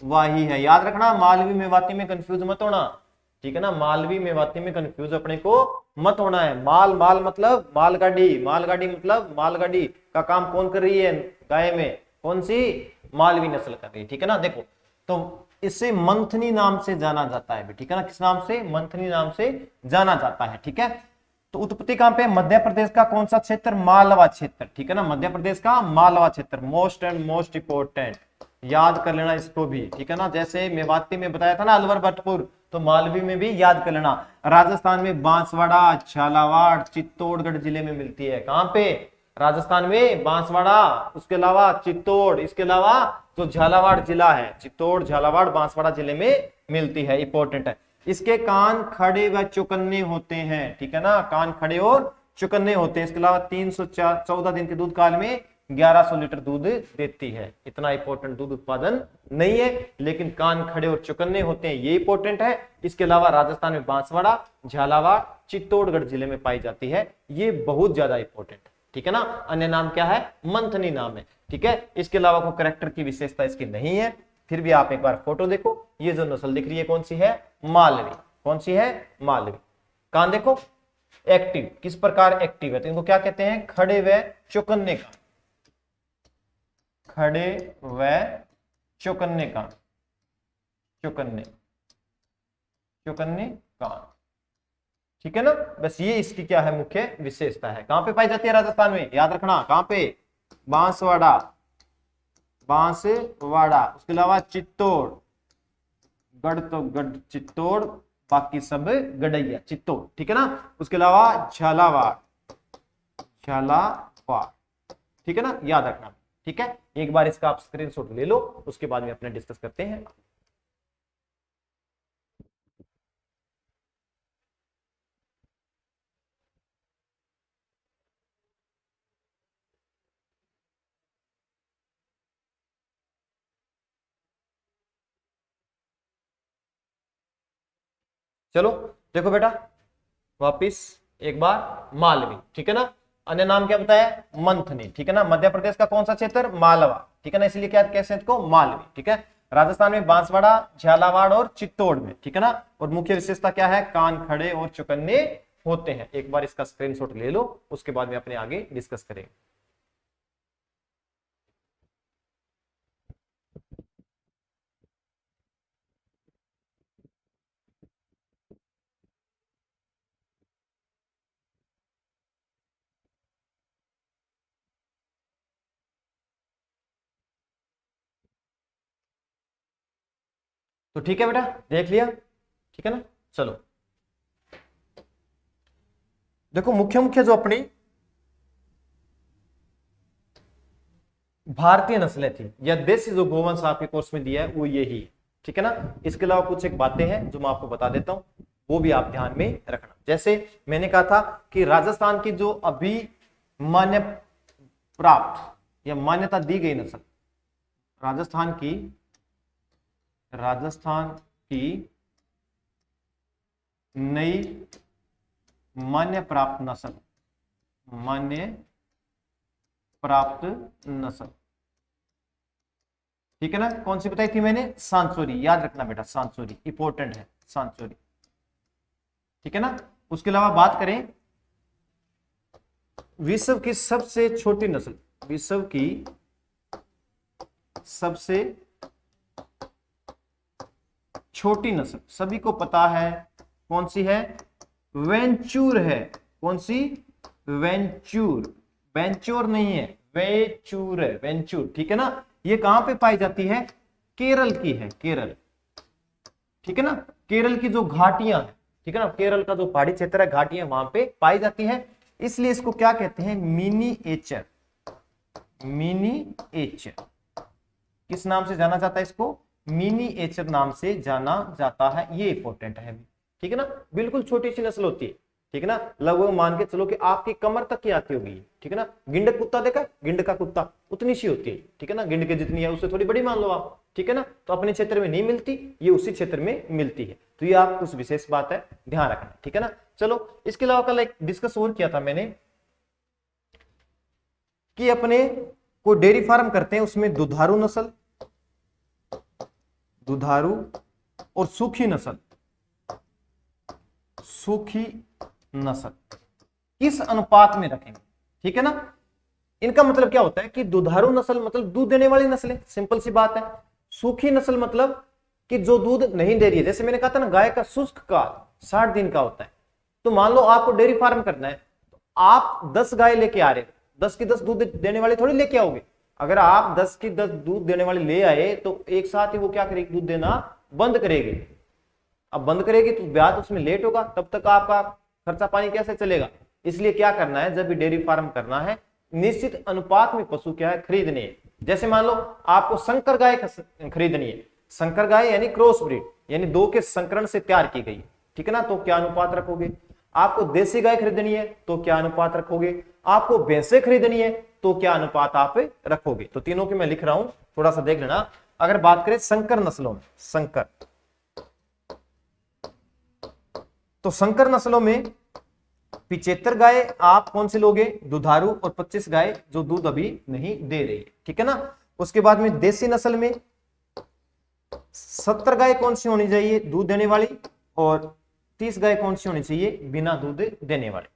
वाही है। याद रखना, मालवी मेवाती में कंफ्यूज मत होना, ठीक है ना। मालवी मेवाती में कंफ्यूज अपने को मत होना है। माल मतलब मालगाड़ी मतलब मालगाड़ी का काम कौन कर रही है, गाय में कौन सी, मालवी नस्ल कर रही है, ठीक है ना। देखो तो इसे मंथनी नाम से जाना जाता है, ठीक है ना, किस नाम से, मंथनी नाम से जाना जाता है, ठीक है। तो उत्पत्ति कहां पे, मध्य प्रदेश का कौन सा क्षेत्र, मालवा क्षेत्र, ठीक है ना, मध्य प्रदेश का मालवा क्षेत्र। मोस्ट एंड मोस्ट इंपोर्टेंट, याद कर लेना इसको भी, ठीक है ना। जैसे मेवाती में बताया था ना अलवर भट्टपुर, तो मालवी में भी याद कर लेना। राजस्थान में बांसवाड़ा, झालावाड़, चित्तौड़गढ़ जिले में मिलती है। कहां पे, राजस्थान में बांसवाड़ा, उसके अलावा चित्तौड़, इसके अलावा जो झालावाड़ जिला है, चित्तौड़, झालावाड़, बांसवाड़ा जिले में मिलती है, इंपॉर्टेंट है। इसके कान खड़े व चौकन्ने होते हैं, ठीक है ना, कान खड़े और चौकन्ने होते हैं। इसके अलावा 314 दिन के दूध काल में 1100 लीटर दूध देती है। इतना इंपॉर्टेंट दूध उत्पादन नहीं है, लेकिन कान खड़े और चौकन्ने होते हैं, ये इंपॉर्टेंट है। इसके अलावा राजस्थान में बांसवाड़ा, झालावाड़, चित्तौड़गढ़ जिले में पाई जाती है, ये बहुत ज्यादा इंपॉर्टेंट, ठीक है ना। अन्य नाम क्या है, मंथनी नाम है, ठीक है। इसके अलावा कोई कैरेक्टर की विशेषता इसकी नहीं है। फिर भी आप एक बार फोटो देखो, ये जो नस्ल दिख रही है कौन सी है, मालवी। कौन सी है, मालवी। कान देखो, एक्टिव, किस प्रकार एक्टिव है, तो इनको क्या कहते हैं, खड़े व चौकन्ने कान, खड़े व चौकन्ने कान, चौकन्ने चौकन्ने कान, ठीक है ना। बस ये इसकी क्या है, मुख्य विशेषता है। कहां पे पाई जाती है, राजस्थान में, याद रखना कहां पे, बांसवाड़ा, बांसवाड़ा, उसके अलावा चित्तौड़ गढ़, तो गढ़ चित्तौड़, बाकी सब गढ़ैया, चित्तौड़, ठीक है ना। उसके अलावा झालावाड़, झालावाड़, ठीक है ना, याद रखना, ठीक है। एक बार इसका आप स्क्रीनशॉट ले लो, उसके बाद में अपने डिस्कस करते हैं। चलो देखो बेटा, वापिस एक बार मालवी, ठीक है ना। अन्य नाम क्या बताया, मंथनी, ठीक है ना। मध्य प्रदेश का कौन सा क्षेत्र, मालवा, ठीक है ना, इसलिए क्या कहते हैं इसको, मालवी, ठीक है। राजस्थान में बांसवाड़ा, झालावाड़ और चित्तौड़ में, ठीक है ना। और मुख्य विशेषता क्या है, कान खड़े और चौकन्ने होते हैं। एक बार इसका स्क्रीनशॉट ले लो, उसके बाद में अपने आगे डिस्कस करेंगे। तो ठीक है बेटा, देख लिया, ठीक है ना। चलो देखो, मुख्य मुख्य जो अपनी भारतीय नस्लें थी या देसी जो गोवंश आपके कोर्स में दिया है वो यही है, ठीक है ना। इसके अलावा कुछ एक बातें हैं जो मैं आपको बता देता हूं, वो भी आप ध्यान में रखना। जैसे मैंने कहा था कि राजस्थान की जो अभी मान्य प्राप्त या मान्यता दी गई नस्ल, राजस्थान की राजस्थान की नई मान्य प्राप्त नस्ल, मान्य प्राप्त नस्ल, ठीक है ना, कौन सी बताई थी मैंने, सांसोरी, याद रखना बेटा, सांसोरी इंपॉर्टेंट है, सांसोरी, ठीक है ना। उसके अलावा बात करें विश्व की सबसे छोटी नस्ल, विश्व की सबसे छोटी नस्ल सभी को पता है कौन सी है, वेंचूर है। कौन सी, वेंचूर, वेंचूर नहीं है, वेचूर है, वेंचूर, ठीक है ना। ये कहां पे पाई जाती है, केरल की है, केरल, ठीक है ना। केरल की जो घाटियां है, ठीक है ना, केरल का जो पहाड़ी क्षेत्र है, घाटियां वहां पे पाई जाती है, इसलिए इसको क्या कहते हैं, मिनीएचर, मिनीएचर किस नाम से जाना जाता है इसको, मिनीएचर नाम से जाना जाता है, ये इंपॉर्टेंट है, ठीक है ना। बिल्कुल छोटी सी नस्ल होती है, ठीक है ना, लगभग मान के चलो कि आपकी कमर तक की आती होगी, ठीक है ना। गिंडक कुत्ता देखा, गिंड का कुत्ता उतनी सी होती है, ठीक है ना, गिंड के जितनी है उससे थोड़ी बड़ी मान लो आप, ठीक है ना। तो अपने क्षेत्र में नहीं मिलती, ये उसी क्षेत्र में मिलती है, तो ये आप कुछ विशेष बात है, ध्यान रखना, ठीक है ना। चलो इसके अलावा कल एक डिस्कस और किया था मैंने कि अपने को डेयरी फार्म करते हैं, उसमें दुधारू नस्ल, दुधारू और सूखी नस्ल, सूखी नस्ल किस अनुपात में रखेंगे, ठीक है ना। इनका मतलब क्या होता है कि दुधारू नस्ल मतलब दूध देने वाली नस्लें, सिंपल सी बात है। सूखी नस्ल मतलब कि जो दूध नहीं दे रही है, जैसे मैंने कहा था ना, गाय का शुष्क काल 60 दिन का होता है। तो मान लो आपको डेयरी फार्म करना है, तो आप 10 गाय लेके आ रहे हो, 10 की 10 दूध देने वाले थोड़ी लेके आओगे। अगर आप 10 की 10 दूध देने वाले ले आए तो एक साथ ही वो क्या करेगी, दूध देना बंद करेगी। अब बंद करेगी तो ब्याज उसमें लेट होगा, तब तक आपका खर्चा पानी कैसे चलेगा। इसलिए क्या करना है, जब भी डेयरी फार्म करना है, निश्चित अनुपात में पशु क्या है, खरीदने हैं। जैसे मान लो आपको संकर गाय खरीदनी है, संकर गाय यानी क्रॉस ब्रीड, यानी दो के संकरण से तैयार की गई, ठीक है ना, तो क्या अनुपात रखोगे। आपको देसी गाय खरीदनी है तो क्या अनुपात रखोगे, आपको भैंसे खरीदनी है तो क्या अनुपात आप रखोगे। तो तीनों के मैं लिख रहा हूं, थोड़ा सा देख लेना। अगर बात करें संकर नस्लों में, संकर, तो संकर नस्लों में 75 गाय आप कौन से लोगे, दुधारू, और 25 गाय जो दूध अभी नहीं दे रही है, ठीक है ना। उसके बाद में देसी नस्ल में 70 गाय कौन सी होनी चाहिए, दूध देने वाली, और 30 गाय कौन सी होनी चाहिए, बिना दूध देने वाली।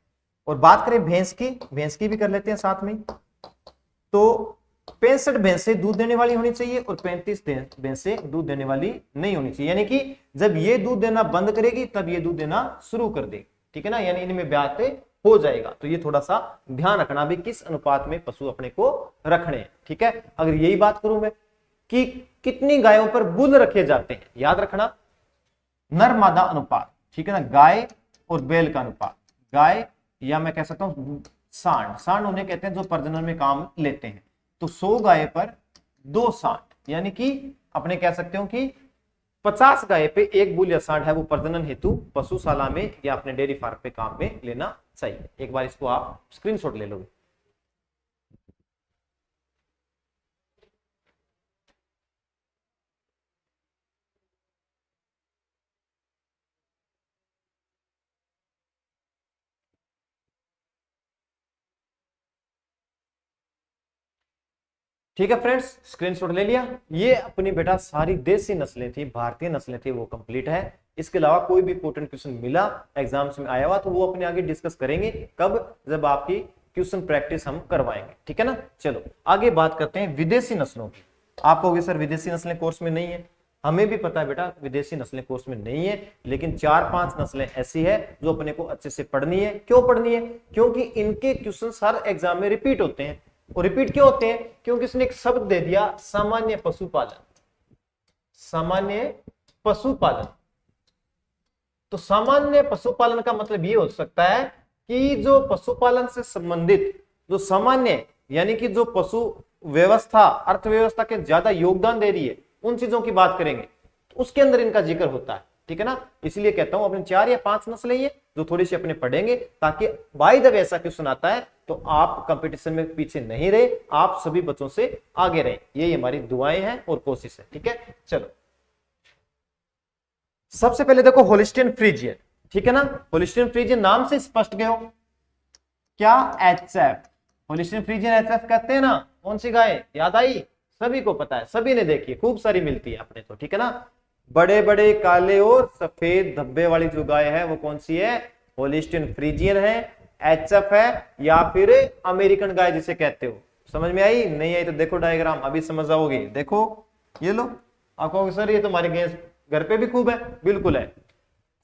और बात करें भैंस की, भैंस की भी कर लेते हैं साथ में, तो 65 भैंसे दूध देने वाली होनी चाहिए और 35 भैंसे दूध देने वाली नहीं होनी चाहिए, यानी कि जब ये दूध देना बंद करेगी तब ये दूध देना शुरू कर देगी, ठीक है ना, यानी इनमें ब्यात हो जाएगा। तो ये थोड़ा सा ध्यान रखना भी किस अनुपात में पशु अपने को रखने हैं, ठीक है। अगर यही बात करूं मैं कि कितनी गायों पर बुल रखे जाते हैं, याद रखना नर मादा अनुपात, ठीक है ना, गाय और बैल का अनुपात, गाय या मैं कह सकता हूं सांड, सांड उन्हें कहते हैं जो प्रजनन में काम लेते हैं। तो 100 गाय पर 2 सांड, यानी कि अपने कह सकते हो कि 50 गाय पे एक बुल या सांड है वो प्रजनन हेतु पशुशाला में या अपने डेयरी फार्म पे काम में लेना चाहिए। एक बार इसको आप स्क्रीनशॉट ले लो। ठीक है फ्रेंड्स, स्क्रीनशॉट ले लिया। ये अपनी बेटा सारी देसी नस्लें थी, भारतीय नस्लें थी, वो कंप्लीट है। इसके अलावा कोई भी इंपोर्टेंट क्वेश्चन मिला एग्जाम्स में आया हुआ तो वो अपने आगे डिस्कस करेंगे, कब, जब आपकी क्वेश्चन प्रैक्टिस हम करवाएंगे, ठीक है ना। चलो आगे बात करते हैं विदेशी नस्लों की। आप कहोगे सर विदेशी नस्लें कोर्स में नहीं है, हमें भी पता है बेटा विदेशी नस्लें कोर्स में नहीं है, लेकिन 4-5 नस्लें ऐसी है जो अपने को अच्छे से पढ़नी है। क्यों पढ़नी है? क्योंकि इनके क्वेश्चन हर एग्जाम में रिपीट होते हैं। और रिपीट क्यों होते हैं? क्योंकि इसने एक शब्द दे दिया, सामान्य पशुपालन। सामान्य पशुपालन, तो सामान्य पशुपालन का मतलब ये हो सकता है कि जो पशुपालन से संबंधित जो सामान्य यानी कि जो पशु व्यवस्था, अर्थव्यवस्था के ज्यादा योगदान दे रही है, उन चीजों की बात करेंगे तो उसके अंदर इनका जिक्र होता है, ठीक है ना। इसलिए कहता हूं अपने 4 या 5 नस्लें ये जो थोड़ी सी अपने पढ़ेंगे, ताकि बाय द वे ऐसा क्वेश्चन आता है तो आप कंपटीशन में पीछे नहीं रहे, आप सभी बच्चों से आगे रहे। यही हमारी दुआएं हैं और कोशिश है, ठीक है। चलो सबसे पहले देखो होलिस्टियन फ्रीजियन, ठीक है ना। होलिस्टियन फ्रीजियन नाम से स्पष्ट गए हो क्या? एचएफ, होलिस्टियन फ्रीजियन एचएफ कहते हैं ना। कौन सी गाय याद आई? सभी को पता है, सभी ने देखी है, खूब सारी मिलती है अपने तो, ठीक है ना। बड़े बड़े काले और सफेद धब्बे वाली जो गाय है वो कौन सी है? होलिस्टियन फ्रीजियन है, एचएफ है, या फिर अमेरिकन गाय जिसे कहते हो। समझ में आई? नहीं आई तो देखो डायग्राम, अभी समझ आओगे। देखो ये लो, आप कहोगे सर ये तो हमारे गैस घर पे भी खूब है। बिल्कुल है,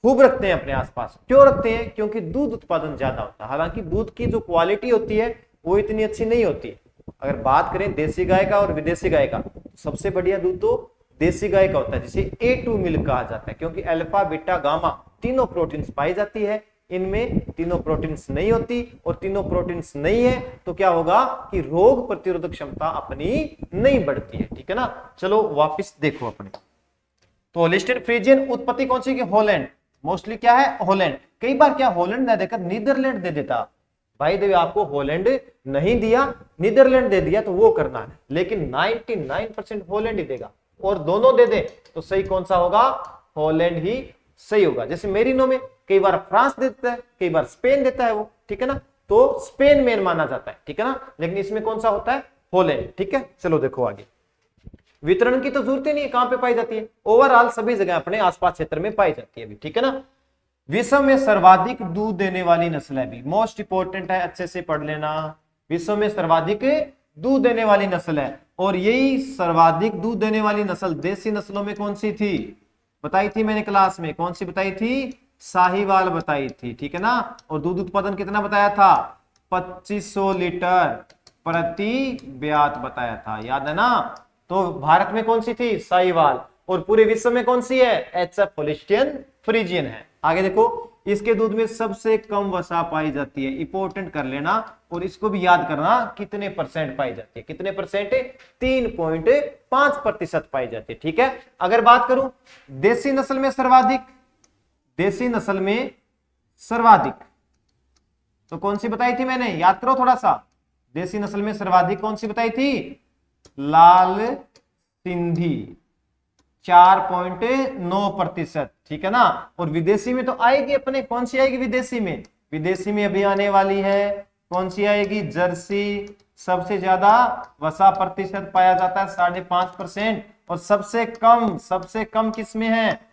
खूब रखते हैं अपने आसपास। क्यों रखते हैं? क्योंकि दूध उत्पादन ज्यादा होता है। हालांकि दूध की जो क्वालिटी होती है वो इतनी अच्छी नहीं होती। अगर बात करें देसी गाय का और विदेशी गाय का, सबसे बढ़िया दूध तो देसी गाय का होता है, जिसे A2 मिल्क कहा जाता है, क्योंकि अल्फा बीटा गामा तीनों प्रोटीन्स पाई जाती है। इनमें तीनों प्रोटीन्स नहीं होती, और तीनों प्रोटीन्स नहीं है तो क्या होगा कि रोग प्रतिरोधक क्षमता अपनी नहीं बढ़ती है, ठीक है ना। चलो वापिस देखो अपने, तो होलिस्टियन फ्रीजियन उत्पत्ति कौन सी की? हॉलैंड। मोस्टली क्या है? हॉलैंड। कई बार क्या हॉलैंड न देकर नीदरलैंड दे देता। भाई देव आपको हॉलैंड नहीं दिया, नीदरलैंड दे दिया तो वो करना है, लेकिन 99% हॉलैंड ही देगा। और दोनों दे दे तो सही कौन सा होगा? हॉलैंड ही सही होगा। जैसे मेरिनो में कई बार फ्रांस देता है, कई बार स्पेन देता है वो, ठीक है ना। तो स्पेन मेन माना जाता है, ठीक है ना। लेकिन इसमें कौन सा होता है? हॉलैंड, ठीक है। चलो देखो आगे, वितरण की तो जरूरत ही नहीं है, कहां पे पाई जाती है? ओवरऑल सभी जगह अपने आसपास क्षेत्र में पाई जाती है, ठीक है ना। विश्व में सर्वाधिक दूध देने वाली नस्ल है, भी मोस्ट इंपोर्टेंट है, अच्छे से पढ़ लेना। विश्व में सर्वाधिक दूध देने वाली नस्ल है, और यही सर्वाधिक दूध देने वाली नस्ल देसी नस्लों में कौन सी थी? बताई थी मैंने क्लास में, कौन सी बताई थी? साहीवाल बताई थी, ठीक है ना। और दूध उत्पादन कितना बताया था? 2500 लीटर प्रति ब्यात बताया था, याद है ना। तो भारत में कौन सी थी? साहीवाल। और पूरे विश्व में कौन सी है? एचएफ होलिस्टियन फ्रीजियन है। आगे देखो, इसके दूध में सबसे कम वसा पाई जाती है, इंपोर्टेंट कर लेना, और इसको भी याद करना कितने परसेंट पाई जाती है। कितने परसेंट? 3.5% पाई जाती है, ठीक है। अगर बात करूं देसी नस्ल में सर्वाधिक, देसी नस्ल में सर्वाधिक तो कौन सी बताई थी मैंने? याद करो थोड़ा सा। देसी नस्ल में सर्वाधिक कौन सी बताई थी? लाल सिंधी, 4.9%, ठीक है ना। और विदेशी में तो आएगी अपने, कौन सी आएगी विदेशी में? विदेशी में अभी आने वाली है, कौन सी आएगी? जर्सी। सबसे ज्यादा वसा प्रतिशत पाया जाता है 5.5%, और सबसे कम किसमें है?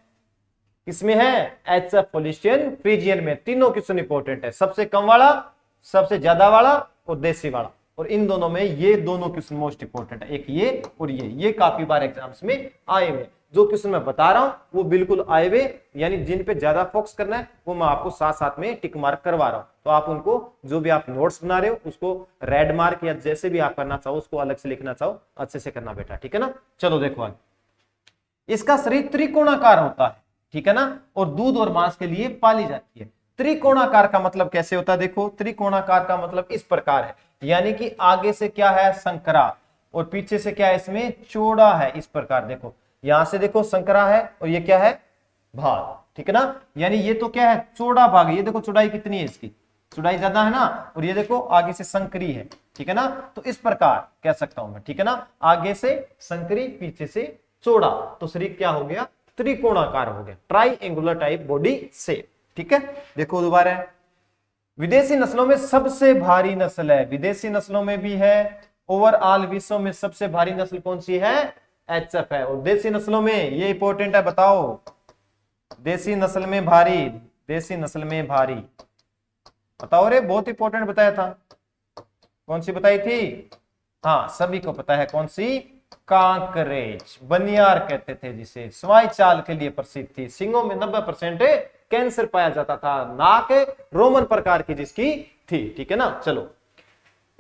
किसमें है? एचएफ होलिस्टियन फ्रीजियन में। तीनों क्वेश्चन इंपॉर्टेंट है, सबसे कम वाला, सबसे ज्यादा वाला और देसी वाला। और इन दोनों में ये दोनों क्वेश्चन मोस्ट इंपॉर्टेंट है, एक ये और ये काफी बार एग्जाम्स में आए हुए। जो क्वेश्चन मैं बता रहा हूं वो बिल्कुल आए हुए, यानी जिन पे ज्यादा फोकस करना है वो मैं आपको साथ साथ में टिक मार्क करवा रहा हूं। तो आप उनको, जो भी आप नोट्स बना रहे हो उसको रेड मार्क या जैसे भी आप करना चाहो उसको अलग से लिखना चाहो, अच्छे से करना बेटा, ठीक है ना। चलो देखो आगे, इसका शरीर त्रिकोणाकार होता है, ठीक है ना, और दूध और मांस के लिए पाली जाती है। त्रिकोणाकार का मतलब कैसे होता है? देखो, त्रिकोणाकार का मतलब इस प्रकार है, यानी कि आगे से क्या है? संकरा, और पीछे से क्या है? इसमें चौड़ा है, इस प्रकार। देखो यहां से देखो संकरा है, और ये क्या है? भाग, ठीक है ना। यानी ये तो क्या है? चौड़ा भाग। ये देखो चौड़ाई कितनी है इसकी, चौड़ाई ज्यादा है ना। और ये देखो आगे से संकरी है, ठीक है ना। तो इस प्रकार कह सकता हूं मैं, ठीक है ना। आगे से संकरी, पीछे से चौड़ा, तो शरीर क्या हो गया? त्रिकोणाकार हो गया, ट्राइएंगुलर टाइप बॉडी से, ठीक है। देखो दोबारा, विदेशी नस्लों में सबसे भारी नस्ल है, विदेशी नस्लों में भी है ओवरऑल विश्व में सबसे भारी नस्ल कौन सी है? एचएफ है। और देसी नस्लों में ये इंपॉर्टेंट है, बताओ देसी नस्ल में भारी, देसी नस्ल में भारी बताओ रे, बहुत इंपॉर्टेंट बताया था। कौन सी बताई थी? हाँ सभी को पता है, कौन सी? कांकरेज, बनियार कहते थे जिसे, स्वाई चाल के लिए प्रसिद्ध थी। सिंगों में 90% कैंसर पाया जाता था, नाक रोमन प्रकार की जिसकी थी, ठीक है ना। चलो,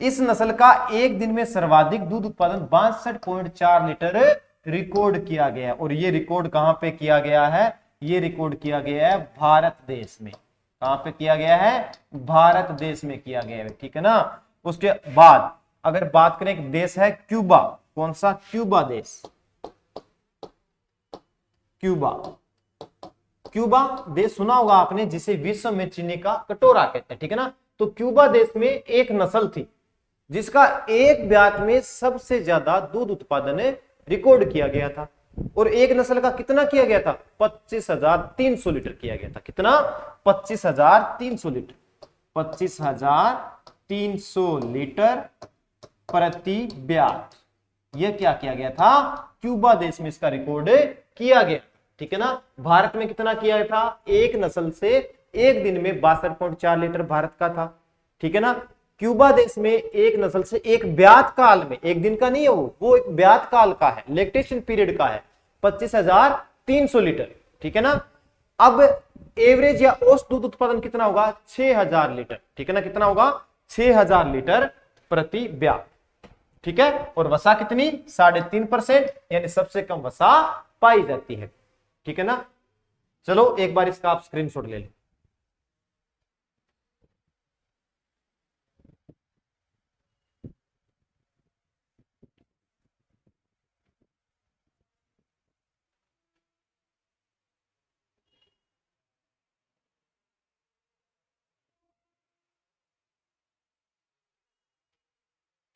इस नस्ल का एक दिन में सर्वाधिक दूध उत्पादन 62.4 लीटर रिकॉर्ड किया गया है। और ये रिकॉर्ड कहां पे किया गया है? ये रिकॉर्ड किया गया है भारत देश में। कहां पे किया गया है? भारत देश में किया गया है, ठीक है ना। उसके बाद अगर बात करें, एक देश है क्यूबा। कौन सा? क्यूबा देश। क्यूबा, क्यूबा देश सुना होगा आपने, जिसे विश्व में चीनी का कटोरा कहते हैं, ठीक है ना। तो क्यूबा देश में एक नस्ल थी जिसका एक ब्यात में सबसे ज्यादा दूध उत्पादन रिकॉर्ड किया गया था। और एक नस्ल का कितना किया गया था? 25,300 लीटर किया गया था। कितना? 25,300 लीटर। 25,300 लीटर प्रति ब्यात। यह क्या किया गया था? क्यूबा देश में इसका रिकॉर्ड किया गया, ठीक है ना। भारत में कितना किया था? एक नस्ल से एक दिन में 62.4 लीटर भारत का था, ठीक है ना। क्यूबा देश में एक नस्ल से एक ब्यात काल में, एक दिन का नहीं है वो एक ब्यात काल का है, लैक्टेशन पीरियड का है, 25,300 लीटर, ठीक है ना। अब एवरेज या औसत दूध उत्पादन कितना होगा? 6,000 लीटर, ठीक है ना। कितना होगा? 6,000 लीटर प्रति ब्यात, ठीक है। और वसा कितनी? 3.5%, यानी सबसे कम वसा पाई जाती है, ठीक है ना। चलो एक बार इसका आप स्क्रीनशॉट ले लें।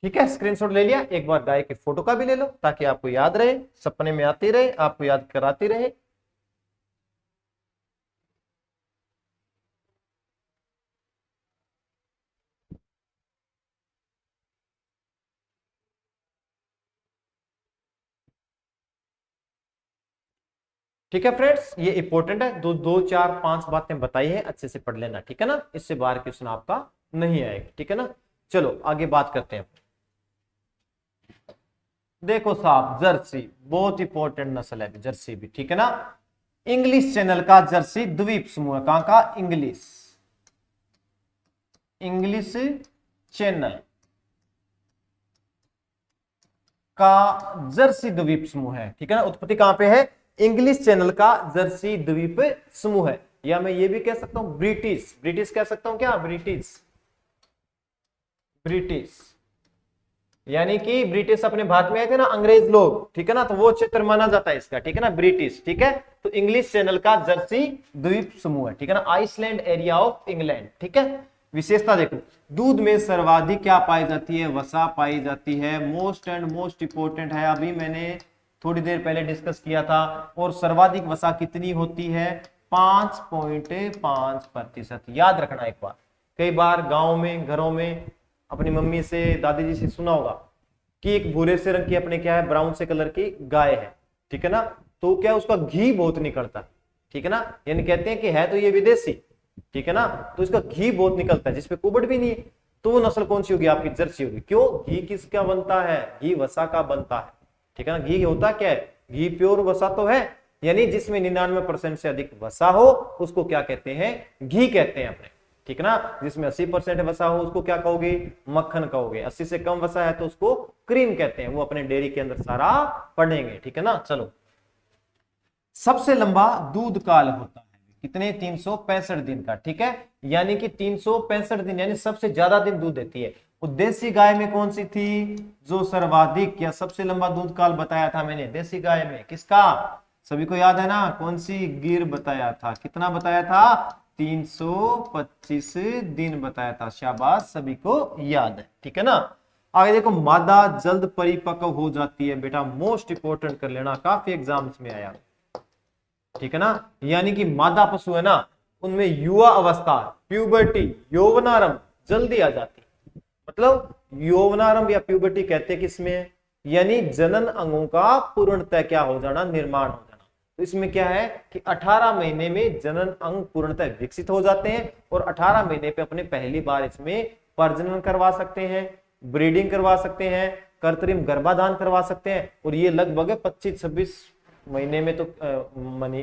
ठीक है, स्क्रीनशॉट ले लिया। एक बार गाय की फोटो का भी ले लो ताकि आपको याद रहे, सपने में आती रहे, आपको याद कराती रहे। ठीक है फ्रेंड्स, ये इंपॉर्टेंट है। दो दो चार पांच बातें बताई है, अच्छे से पढ़ लेना, ठीक है ना। इससे बाहर क्वेश्चन आपका नहीं आएगा, ठीक है ना। चलो आगे बात करते हैं। देखो साहब, जर्सी बहुत इंपॉर्टेंट नस्ल है जर्सी भी, ठीक है ना। इंग्लिश चैनल का जर्सी द्वीप समूह है। कहां का? इंग्लिश, इंग्लिश चैनल का जर्सी द्वीप समूह है, ठीक है ना। उत्पत्ति कहां पे है? इंग्लिश चैनल का जर्सी द्वीप समूह है। या मैं ये भी कह सकता हूं ब्रिटिश, ब्रिटिश कह सकता हूं क्या? ब्रिटिश, ब्रिटिश, यानी कि ब्रिटिश अपने भारत में आए थे ना अंग्रेज लोग, ठीक है ना, तो वो क्षेत्र माना जाता है इसका, ठीक है ना, ब्रिटिश, ठीक है। तो इंग्लिश चैनल का जर्सी द्वीप समूह है, ठीक है ना। आइसलैंड एरिया ऑफ इंग्लैंड, ठीक है। विशेषता देखो, दूध में सर्वाधिक क्या पाई जाती है? वसा पाई जाती है। मोस्ट एंड मोस्ट इंपोर्टेंट है, अभी मैंने थोड़ी देर पहले डिस्कस किया था। और सर्वाधिक वसा कितनी होती है? 5.5%। याद रखना एक बार। कई बार गांव में, घरों में अपनी मम्मी से, दादी जी से सुना होगा कि एक भूरे से रंग की, अपने क्या है, ब्राउन से कलर की गाय है, ठीक है ना। तो क्या उसका घी बहुत निकलता है, ठीक है ना। यानी कहते हैं कि है तो ये विदेशी, ठीक है ना, तो इसका घी बहुत निकलता है जिसपे कुबड़ भी नहीं है। तो वो नस्ल कौन सी होगी? आपकी जर्सी होगी। क्यों? घी किसका बनता है? घी वसा का बनता है, ठीक है ना। घी होता क्या है? घी प्योर वसा तो है, यानी जिसमें 99% से अधिक वसा हो उसको क्या कहते हैं? घी कहते हैं अपने, ठीक है ना। जिसमें 80% वसा हो उसको क्या कहोगे? मक्खन कहोगे। 80 से कम वसा है तो उसको क्रीम कहते हैं। वो अपने डेयरी के अंदर सारा पढ़ेंगे, ठीक है ना। चलो, सबसे लंबा दूध काल होता है कितने? 365 दिन का, ठीक है। यानी कि 365 दिन, यानी सबसे ज्यादा दिन दूध देती है। वो देसी गाय में कौन सी थी जो सर्वाधिक या सबसे लंबा दूध काल बताया था मैंने? देसी गाय में किसका? सभी को याद है ना? कौन सी? गिर बताया था। कितना बताया था? 325 दिन बताया था। शाबाश, सभी को याद है, ठीक है ना। आगे देखो, मादा जल्द परिपक्व हो जाती है। बेटा मोस्ट इंपोर्टेंट कर लेना, काफी एग्जाम्स में आया, ठीक है ना। यानी कि मादा पशु है ना, उनमें युवा अवस्था, प्यूबर्टी, यौवनारंभ जल्दी आ जाती है। मतलब यौवनारंभ या प्यूबर्टी कहते हैं किसमें, यानी जनन अंगों का पूर्णतः क्या हो जाना, निर्माण हो जाना। तो इसमें क्या है कि 18 महीने में जनन अंग पूर्णतः विकसित हो जाते हैं और 18 महीने पे अपने पहली बार इसमें प्रजनन करवा सकते हैं, ब्रीडिंग करवा सकते हैं, कृत्रिम गर्भाधान करवा सकते हैं। और ये लगभग 25-26 महीने में तो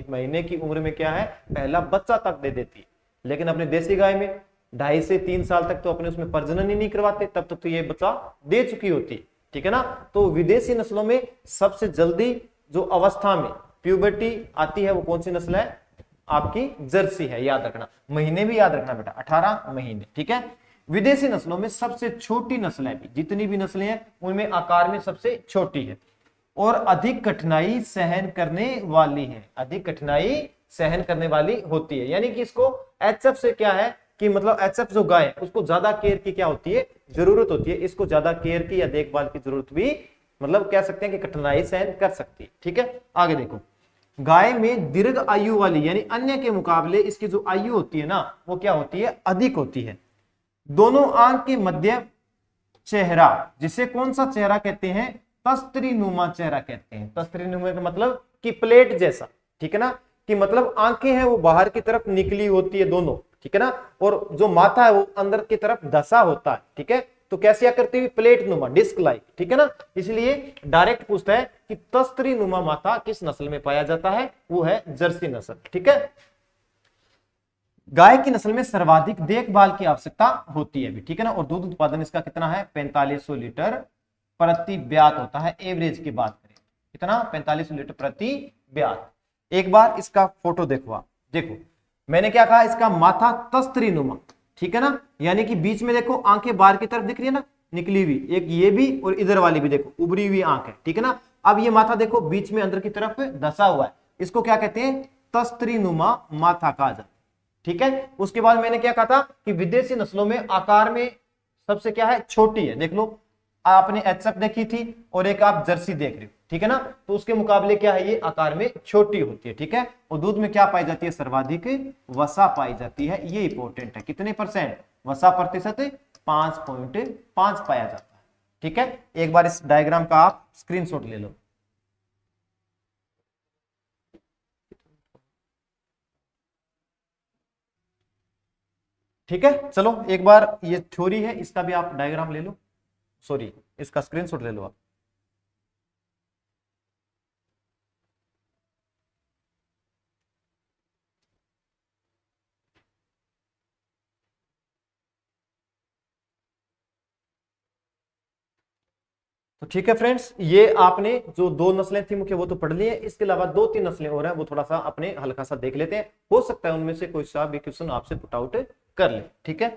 महीने की उम्र में क्या है, पहला बच्चा तक दे देती है। लेकिन अपने देसी गाय में 2.5 से 3 साल तक तो अपने उसमें प्रजनन ही नहीं करवाते, तब तक तो ये बच्चा दे चुकी होती, ठीक है ना। तो विदेशी नस्लों में सबसे जल्दी जो अवस्था में प्यूबर्टी आती है वो कौन सी नस्ल है, आपकी जर्सी है। याद रखना, महीने भी याद रखना बेटा, 18 महीने, ठीक है। विदेशी नस्लों में सबसे छोटी नस्ल है, जितनी भी नस्लें हैं उनमें आकार में सबसे छोटी है और अधिक कठिनाई सहन करने वाली है, अधिक कठिनाई सहन करने वाली होती है। यानी कि इसको एचएफ से क्या है कि मतलब एचएफ जो गाय है उसको ज्यादा केयर की क्या होती है, जरूरत होती है। इसको ज्यादा केयर की या देखभाल की जरूरत भी मतलब कह सकते हैं कि कठिनाई सहन कर सकती है, ठीक है। आगे देखो, गाय में दीर्घ आयु वाली यानी अन्य के मुकाबले इसकी जो आयु होती है ना वो क्या होती है, अधिक होती है। दोनों आंख के मध्य चेहरा, जिसे कौन सा चेहरा कहते हैं, तस्त्री नुमा चेहरा कहते हैं। तस्त्री नुमा का मतलब कि प्लेट जैसा, ठीक है ना, कि मतलब आंखें हैं वो बाहर की तरफ निकली होती है दोनों, ठीक है ना, और जो माथा है वो अंदर की तरफ धसा होता है, ठीक है। तो कैसे करती हुई, प्लेट नुमा, डिस्क लाइक, ठीक है ना। इसलिए डायरेक्ट पूछता है कि तस्त्री नुमा माथा किस नस्ल में पाया जाता है, वो है जर्सी नस्ल, ठीक है। गाय की नस्ल में सर्वाधिक देखभाल की आवश्यकता होती है, ठीक है ना। और दूध उत्पादन इसका कितना है, 4500 लीटर प्रति ब्यात होता है। एवरेज की बात करें कितना, 4500 लीटर प्रति ब्यात। एक बार इसका फोटो देखो आप, देखो मैंने क्या कहा, इसका माथा तस्त्री नुमा, ठीक है ना, यानी कि बीच में देखो आंखें बाहर की तरफ दिख रही है ना, निकली हुई, एक ये भी और इधर वाली भी देखो उभरी हुई आंख है, ठीक है ना। अब ये माथा देखो बीच में अंदर की तरफ धसा हुआ है, इसको क्या कहते हैं, तस्त्री नुमा माथा कहा जाता है, ठीक है। उसके बाद मैंने क्या कहा था कि विदेशी नस्लों में आकार में सबसे क्या है, छोटी है। देख लो, आपने एचएफ देखी थी और एक आप जर्सी देख रहे हो, ठीक है ना, तो उसके मुकाबले क्या है, ये आकार में छोटी होती है, ठीक है। और दूध में क्या पाई जाती है, सर्वाधिक वसा पाई जाती है। ये इंपॉर्टेंट है, कितने परसेंट वसा प्रतिशत, 5.5 पाया जाता है, ठीक है। एक बार इस डायग्राम का आप स्क्रीनशॉट ले लो। ठीक है, चलो एक बार ये थ्योरी है, इसका भी आप डायग्राम ले लो, सॉरी इसका स्क्रीनशॉट ले लो आप। तो ठीक है फ्रेंड्स, ये आपने जो 2 नस्लें थी मुख्य वो तो पढ़ ली है, इसके अलावा 2-3 नस्लें और हैं, वो थोड़ा सा अपने हल्का सा देख लेते हैं, हो सकता है उनमें से कोई सा भी क्वेश्चन आपसे पुट आउट कर ले, ठीक है।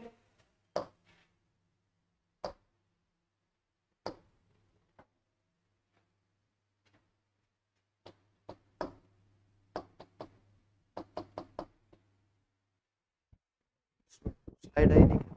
स्लाइड है नहीं।